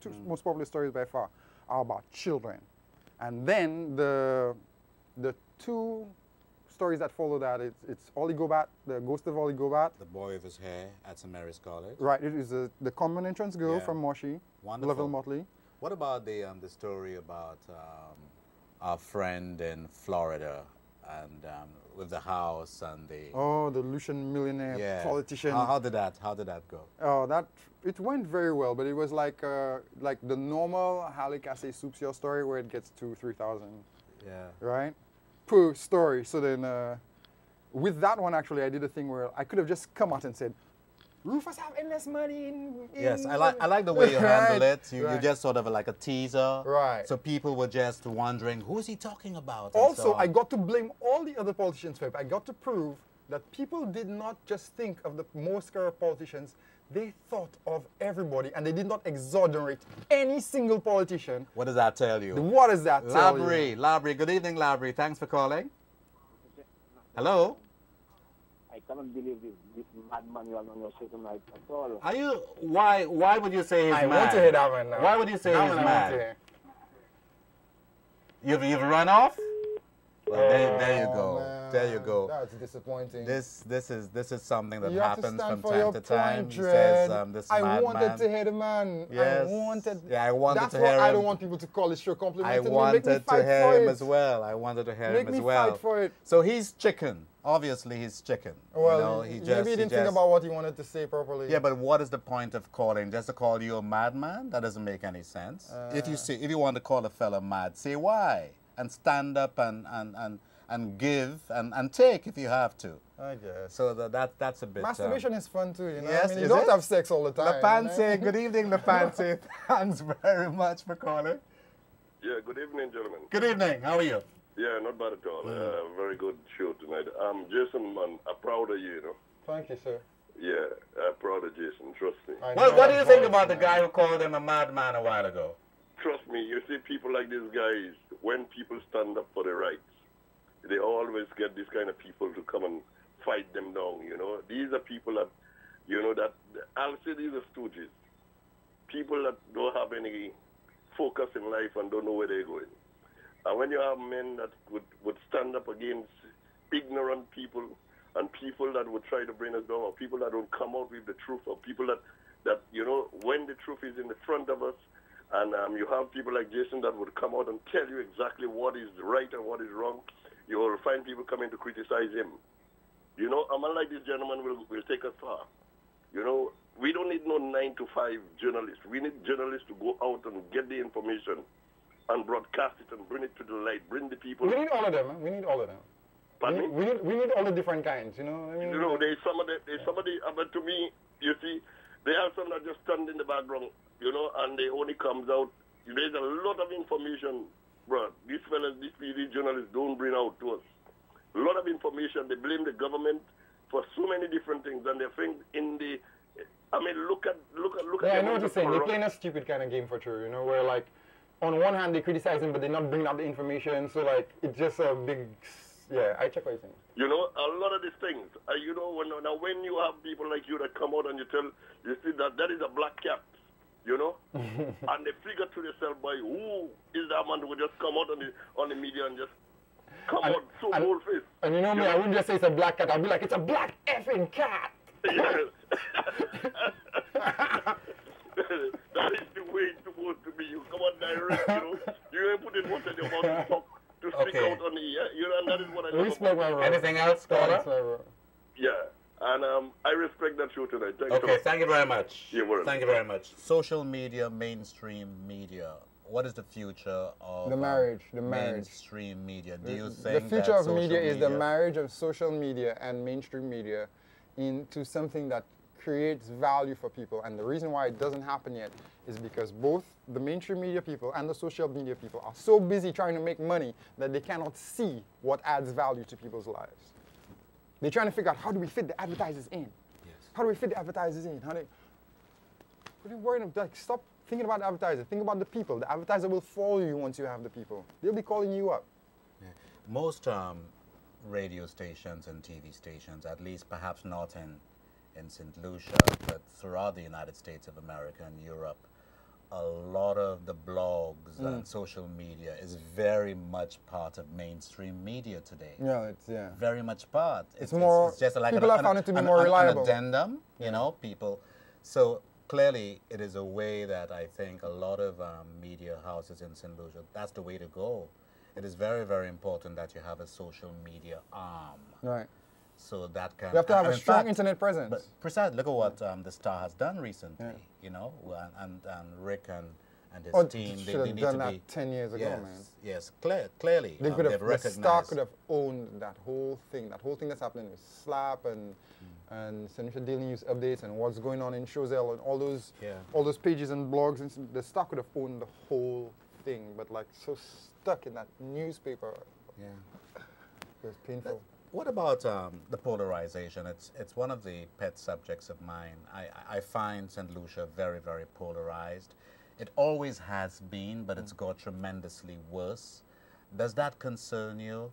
Speaker 2: stories by far are about children, and then the two stories that follow that it's Oligobat, the ghost of Oligobat,
Speaker 1: the boy with his hair at St. Mary's College.
Speaker 2: Right, it is the common entrance girl from Moshi, Lavelle Motley.
Speaker 1: What about the story about our friend in Florida and with the house and the
Speaker 2: Lucian millionaire politician.
Speaker 1: How did that go?
Speaker 2: Oh, it went very well, but it was like the normal Halikase Soupsio story where it gets to 3,000.
Speaker 1: Yeah.
Speaker 2: Right? Per story. So then with that one actually I did a thing where I could have just come out and said, Rufus have endless money in
Speaker 1: yes, I like the way you handle it. You just sort of like a teaser.
Speaker 2: Right.
Speaker 1: So people were just wondering, who is he talking about?
Speaker 2: Also, I got to blame all the other politicians for it. I got to prove that people did not just think of the most corrupt politicians. They thought of everybody, and they did not exonerate any single politician.
Speaker 1: What does that tell you?
Speaker 2: What does that tell you?
Speaker 1: Labry, good evening, Labry. Thanks for calling. Hello?
Speaker 14: I cannot believe this madman you are on your show tonight at all.
Speaker 1: Are you? Why would you say he's mad?
Speaker 2: I want to hear that one now.
Speaker 1: Why would you say he's mad? You've run off? Well, there you go.
Speaker 2: Man.
Speaker 1: There you go.
Speaker 2: That's disappointing.
Speaker 1: This is something that
Speaker 2: you
Speaker 1: happens
Speaker 2: have to stand
Speaker 1: from
Speaker 2: for
Speaker 1: time to time.
Speaker 2: Point,
Speaker 1: He says, this
Speaker 2: I wanted to hear the man.
Speaker 1: Yes.
Speaker 2: I wanted
Speaker 1: to hear him.
Speaker 2: I don't want people to call his show complimenting.
Speaker 1: I wanted to hear him as well. I wanted to hear him as well.
Speaker 2: Make me fight for it.
Speaker 1: So he's chicken. Obviously, he's chicken.
Speaker 2: Well, maybe he didn't think about what he wanted to say properly.
Speaker 1: Yeah, but what is the point of calling? Just to call you a madman? That doesn't make any sense. If you want to call a fella mad, say why, and stand up and give and take if you have to.
Speaker 2: I guess.
Speaker 1: So that's a bit.
Speaker 2: Masturbation is fun too, you know.
Speaker 1: Yes,
Speaker 2: I mean, you don't have sex all the time.
Speaker 1: Lepanse, good evening, Lepanse. Thanks very much for calling.
Speaker 15: Yeah, good evening, gentlemen.
Speaker 1: Good evening. How are you?
Speaker 15: Yeah, not bad at all. Very good show tonight. Jason, man, I'm proud of you, you know.
Speaker 2: Thank you, sir.
Speaker 15: Yeah, I'm proud of Jason, trust me.
Speaker 1: What do you think about the guy who called him a madman a while ago?
Speaker 15: Trust me, you see people like these guys, when people stand up for their rights, they always get these kind of people to come and fight them down, you know. These are people that, you know, that, I'll say these are stooges. People that don't have any focus in life and don't know where they're going. And when you have men that would stand up against ignorant people and people that would try to bring us down, or people that don't come out with the truth, or people that you know, when the truth is in the front of us, and you have people like Jason that would come out and tell you exactly what is right and what is wrong, you will find people coming to criticize him. You know, a man like this gentleman will take us far. You know, we don't need no 9-to-5 journalists. We need journalists to go out and get the information and broadcast it and bring it to the light, bring the people.
Speaker 2: We need all of them. We need all of them.
Speaker 15: Pardon me?
Speaker 2: We need all the different kinds, you know. I mean,
Speaker 15: you know, there's somebody, but to me, you see, they have some that just stand in the background, you know, and they only comes out. There's a lot of information, bro. These fellas, these journalists don't bring out to us. A lot of information. They blame the government for so many different things, and they think in the I mean, look at.
Speaker 2: Yeah, I
Speaker 15: the
Speaker 2: know what
Speaker 15: amount
Speaker 2: you're
Speaker 15: of
Speaker 2: saying. They're
Speaker 15: corrupt-
Speaker 2: playing a stupid kind of game for sure, you know, where like, on one hand they criticize him, but they're not bringing out the information. So like, it's just a big, yeah. I check what you're saying.
Speaker 15: You know, a lot of these things. You know, when you have people like you that come out and you see that is a black cat. You know, and they figure to themselves, by who is that man who just come out on the media and just come out so bold-faced.
Speaker 2: And you know me, I wouldn't just say it's a black cat. I'd be like, it's a black effing cat.
Speaker 15: Yes. That is the way it's supposed to be. You come on direct, you know. You ain't putting much in your mouth to talk, to stick out on the ear. You know, and that is what I love about it.
Speaker 1: Anything else, caller?
Speaker 15: Yeah. And I respect that show tonight.
Speaker 1: Thank you very much.
Speaker 15: You're welcome.
Speaker 1: Thank you very much. Social media, mainstream media. What is the future of
Speaker 2: The marriage.
Speaker 1: mainstream media? Do you think
Speaker 2: the future of
Speaker 1: social
Speaker 2: media is the marriage of social media and mainstream media into something that creates value for people? And the reason why it doesn't happen yet is because both the mainstream media people and the social media people are so busy trying to make money that they cannot see what adds value to people's lives. They're trying to figure out, how do we fit the advertisers in? Yes. How do we fit the advertisers in? What are you worrying about? Like, stop thinking about the advertiser. Think about the people. The advertiser will follow you once you have the people. They'll be calling you up.
Speaker 1: Yeah. Most radio stations and TV stations, at least perhaps not in St. Lucia, but throughout the United States of America and Europe, a lot of the blogs and social media is very much part of mainstream media today.
Speaker 2: Yeah,
Speaker 1: very much part.
Speaker 2: It's more.
Speaker 1: It's just like
Speaker 2: people have found it to be more reliable.
Speaker 1: An addendum, you know, people. So clearly, it is a way that I think a lot of media houses in St. Lucia, that's the way to go. It is very, very important that you have a social media arm.
Speaker 2: Right.
Speaker 1: So that can.
Speaker 2: You have to have a strong internet presence.
Speaker 1: But precisely, look at what the Star has done recently. You know, and Rick and his team.
Speaker 2: Should have done that 10 years ago, man.
Speaker 1: Yes, clearly.
Speaker 2: They could have.
Speaker 1: recognized.
Speaker 2: The Star could have owned that whole thing. That whole thing that's happening with Slap and St. Lucia Daily News updates and what's going on in Choselle and all those pages and blogs. And the Star could have owned the whole thing, but like so stuck in that newspaper. Yeah, it was painful.
Speaker 1: What about the polarization? It's one of the pet subjects of mine. I find St. Lucia very, very polarized. It always has been, but it's got tremendously worse. Does that concern you?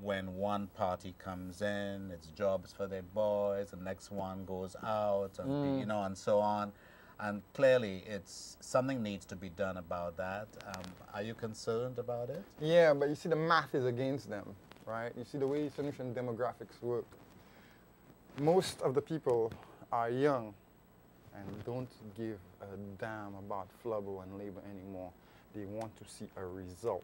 Speaker 1: When one party comes in, it's jobs for their boys, the next one goes out, and you know, and so on. And clearly, something needs to be done about that. Are you concerned about it?
Speaker 2: Yeah, but you see, the math is against them. Right? You see the way solution demographics work. Most of the people are young and don't give a damn about Flubbo and labor anymore. They want to see a result.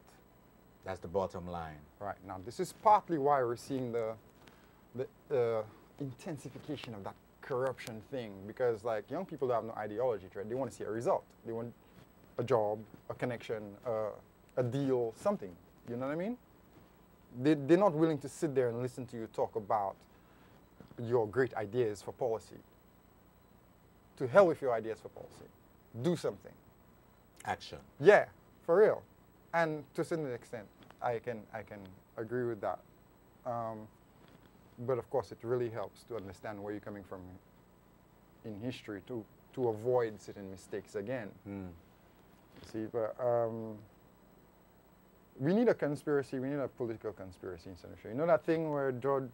Speaker 1: That's the bottom line.
Speaker 2: Right. Now, this is partly why we're seeing the intensification of that corruption thing, because like young people have no ideology, right? They want to see a result. They want a job, a connection, a deal, something. You know what I mean? They're not willing to sit there and listen to you talk about your great ideas for policy. To hell with your ideas for policy. Do something.
Speaker 1: Action.
Speaker 2: Yeah, for real. And to a certain extent, I can agree with that. But of course, it really helps to understand where you're coming from in history to avoid certain mistakes again. See, but we need a conspiracy. We need a political conspiracy in St. Lucia. You know that thing where John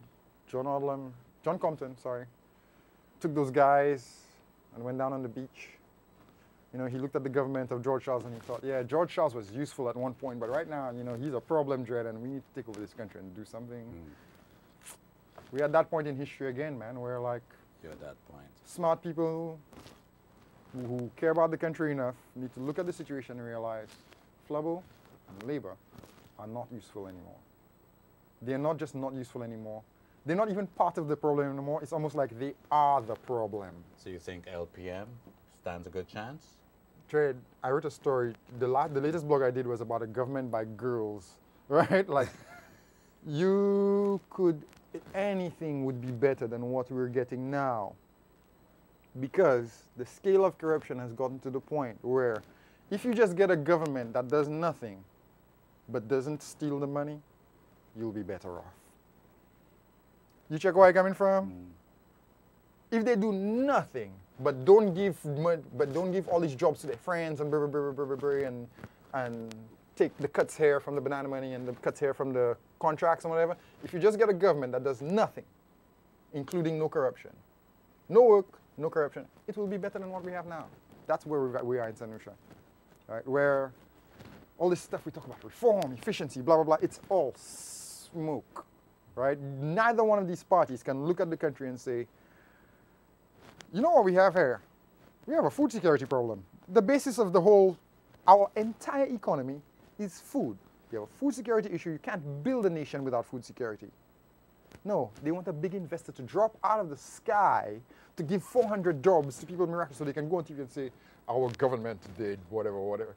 Speaker 2: Compton, took those guys and went down on the beach. You know, he looked at the government of George Charles and he thought, yeah, George Charles was useful at one point, but right now, you know, he's a problem dread and we need to take over this country and do something. We're at that point in history again, man, where like
Speaker 1: you're at that point.
Speaker 2: Smart people who care about the country enough need to look at the situation and realize Flubbo and labor are not useful anymore. They're not just not useful anymore. They're not even part of the problem anymore. It's almost like they are the problem.
Speaker 1: So you think LPM stands a good chance?
Speaker 2: Trade, I wrote a story. The latest blog I did was about a government by girls, right? Like, anything would be better than what we're getting now. Because the scale of corruption has gotten to the point where if you just get a government that does nothing but doesn't steal the money, you'll be better off. You check where I'm coming from? if they do nothing but don't give all these jobs to their friends and and take the cuts here from the banana money and the cuts here from the contracts and whatever, if you just get a government that does nothing, including no corruption, no work, no corruption, it will be better than what we have now. That's where we are in St. Lucia, right? Where all this stuff we talk about, reform, efficiency, blah, blah, blah, it's all smoke, right? Neither one of these parties can look at the country and say, you know what we have here? We have a food security problem. The basis of our entire economy is food. You have a food security issue. You can't build a nation without food security. No, they want a big investor to drop out of the sky to give 400 jobs to people in Morocco so they can go on TV and say, our government did whatever, whatever.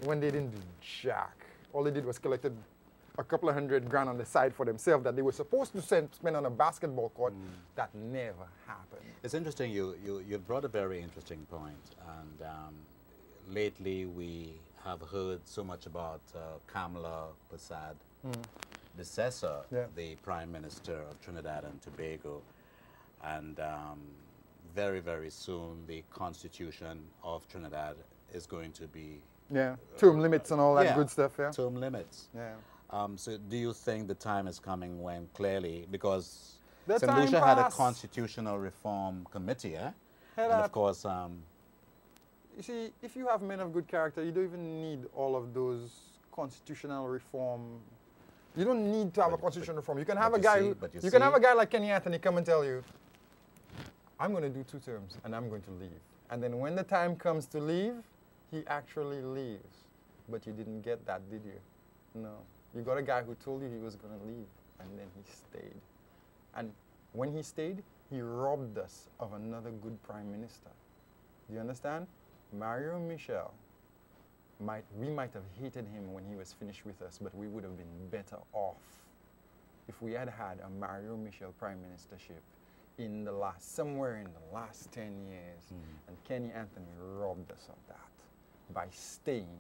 Speaker 2: When they didn't do jack. All they did was collected a couple of $100,000 on the side for themselves that they were supposed to spend on a basketball court. That never happened.
Speaker 1: It's interesting, you brought a very interesting point. And lately we have heard so much about Kamala Persad, Bissessar, the Prime Minister of Trinidad and Tobago. And very, very soon the Constitution of Trinidad is going to be...
Speaker 2: term limits and all that good stuff,
Speaker 1: term limits. So do you think the time is coming when clearly, because St. Lucia had a constitutional reform committee, and of course...
Speaker 2: you see, if you have men of good character, you don't even need all of those constitutional reform. You don't need to have a constitutional reform. You can have a guy. You can have a guy like Kenny Anthony come and tell you, "I'm going to do 2 terms and I'm going to leave." And then when the time comes to leave, he actually leaves. But you didn't get that, did you? No. You got a guy who told you he was going to leave, and then he stayed. And when he stayed, he robbed us of another good prime minister. Do you understand? Mario Michel, we might have hated him when he was finished with us, but we would have been better off if we had had a Mario Michel prime ministership somewhere in the last 10 years. And Kenny Anthony robbed us of that by staying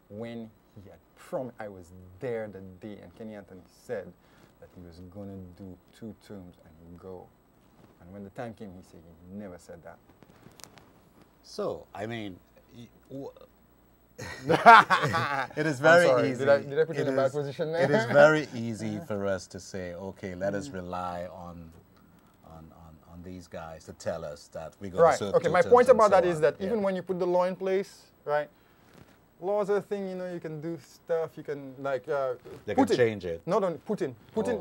Speaker 2: when he had promised. I was there the day, and Kenny Anthony said that he was going to do 2 terms and go. And when the time came, he said he never said that.
Speaker 1: So, I mean, it is very easy.
Speaker 2: Did I put you in a bad position there?
Speaker 1: It is very easy for us to say, okay, let us rely on these guys to tell us that we're going to serve 2 terms.
Speaker 2: My point about that is that even when you put the law in place, right? Laws are a thing, you can do stuff, you can
Speaker 1: they can change it.
Speaker 2: No, Putin.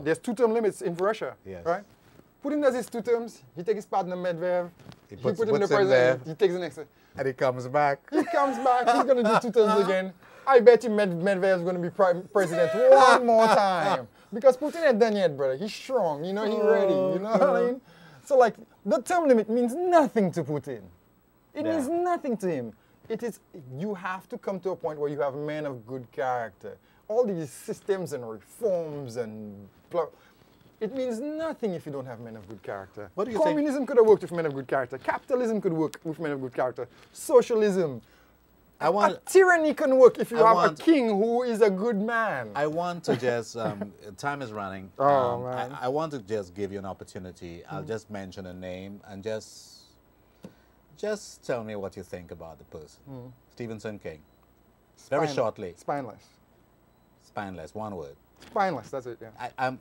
Speaker 2: There's 2-term limits in Russia, right? Putin does his 2 terms, he takes his partner Medvedev, he puts him in the president, he takes the next one.
Speaker 1: And he comes back.
Speaker 2: He comes back, he's going to do 2 terms again. I bet you Medvedev is going to be president one more time. Because Putin ain't done yet, brother. He's strong, he's ready, you know what I mean? So the term limit means nothing to Putin. It means nothing to him. You have to come to a point where you have men of good character. All these systems and reforms and it means nothing if you don't have men of good character.
Speaker 1: What do you
Speaker 2: Communism could have worked with men of good character. Capitalism could work with men of good character. Socialism. Tyranny can work if you have a king who is a good man.
Speaker 1: I want to just, time is running.
Speaker 2: Man.
Speaker 1: I want to just give you an opportunity. I'll just mention a name and just tell me what you think about the person. Stephenson King. Very shortly.
Speaker 2: Spineless.
Speaker 1: Spineless, one word.
Speaker 2: Spineless, that's it, yeah.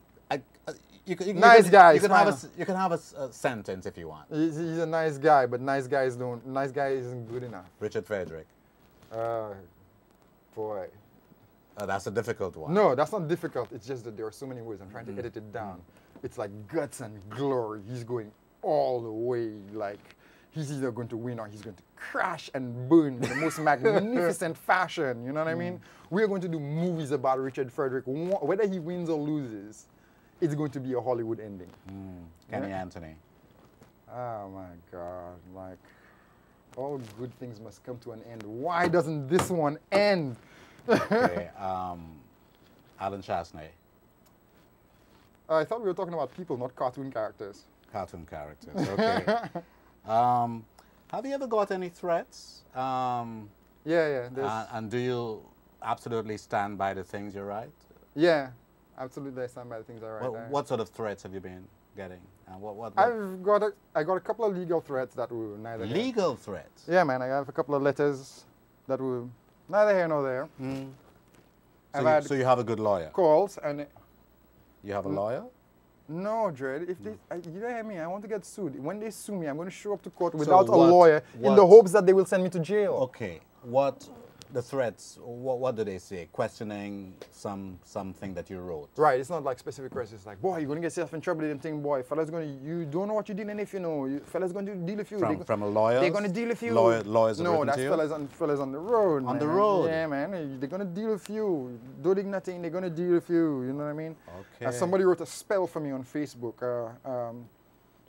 Speaker 1: You can have a sentence if you want.
Speaker 2: He's a nice guy, but nice guy isn't good enough.
Speaker 1: Richard Frederick.
Speaker 2: Boy.
Speaker 1: That's a difficult one.
Speaker 2: No, that's not difficult. It's just that there are so many words. I'm trying to edit it down. It's like guts and glory. He's going all the way. He's either going to win or he's going to crash and burn in the most magnificent fashion. You know what I mean? We're going to do movies about Richard Frederick. Whether he wins or loses, it's going to be a Hollywood ending.
Speaker 1: Kenny Anthony.
Speaker 2: Oh, my God. All good things must come to an end. Why doesn't this one end?
Speaker 1: Okay. Alan Chasney.
Speaker 2: I thought we were talking about people, not cartoon characters.
Speaker 1: Cartoon characters, okay. Have you ever got any threats?
Speaker 2: Yeah.
Speaker 1: And do you absolutely stand by the things you write?
Speaker 2: Yeah. Absolutely, I stand by the things I write.
Speaker 1: What sort of threats have you been getting? And what?
Speaker 2: I got a couple of legal threats that were neither here.
Speaker 1: Legal threats?
Speaker 2: Yeah, man. I have a couple of letters that were neither here nor there.
Speaker 1: So you have a good lawyer?
Speaker 2: Calls and...
Speaker 1: You have a lawyer?
Speaker 2: No, Dred. If they, you hear me, I want to get sued. When they sue me, I'm going to show up to court without a lawyer in the hopes that they will send me to jail.
Speaker 1: Okay. The threats, what do they say? Questioning something that you wrote?
Speaker 2: Right, it's not like specific questions. It's like, boy, you're going to get yourself in trouble. They think, boy, fella's going to, you don't know what you're dealing with, you know. Fella's going to deal with you.
Speaker 1: From a lawyer?
Speaker 2: They're going to deal with you.
Speaker 1: Lawyers are
Speaker 2: No, that's
Speaker 1: to you?
Speaker 2: fellas on the road.
Speaker 1: On the road?
Speaker 2: Yeah, man. They're going to deal with you. Doing nothing, they're going to deal with you. You know what I mean?
Speaker 1: Okay.
Speaker 2: Somebody wrote a spell for me on Facebook.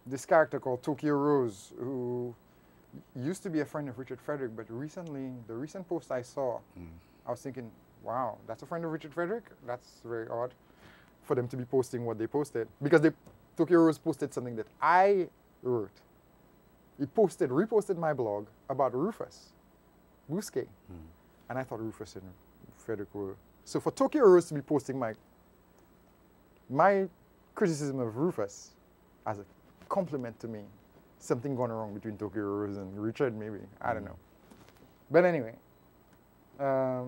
Speaker 2: This character called Tokyo Rose, who used to be a friend of Richard Frederick, but recently, the recent post I saw, I was thinking, wow, that's a friend of Richard Frederick? That's very odd for them to be posting what they posted. Because Tokyo Rose posted something that I wrote. He reposted my blog about Rufus Bousquet. And I thought Rufus and Frederick were... So for Tokyo Rose to be posting my criticism of Rufus as a compliment to me, something gone wrong between Tokyo Rose and Richard, maybe. I don't know. But anyway, that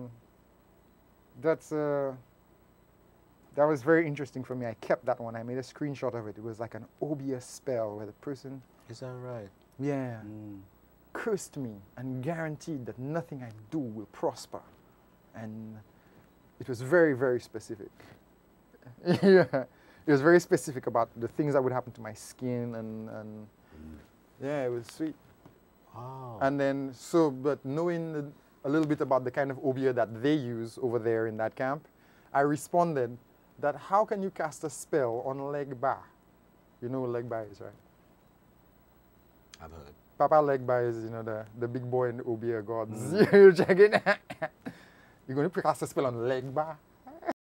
Speaker 2: was very interesting for me. I kept that one. I made a screenshot of it. It was like an OBS spell where the person...
Speaker 1: Is that right?
Speaker 2: Yeah. Cursed me and guaranteed that nothing I do will prosper. And it was very, very specific. Yeah. It was very specific about the things that would happen to my skin and yeah, it was sweet.
Speaker 1: Oh.
Speaker 2: And then, but knowing a little bit about the kind of obeah that they use over there in that camp, I responded that how can you cast a spell on Legba? You know what Legba is, right?
Speaker 1: I've heard.
Speaker 2: Papa Legba is, you know, the big boy in the obeah gods. You're checking? You're going to cast a spell on Legba?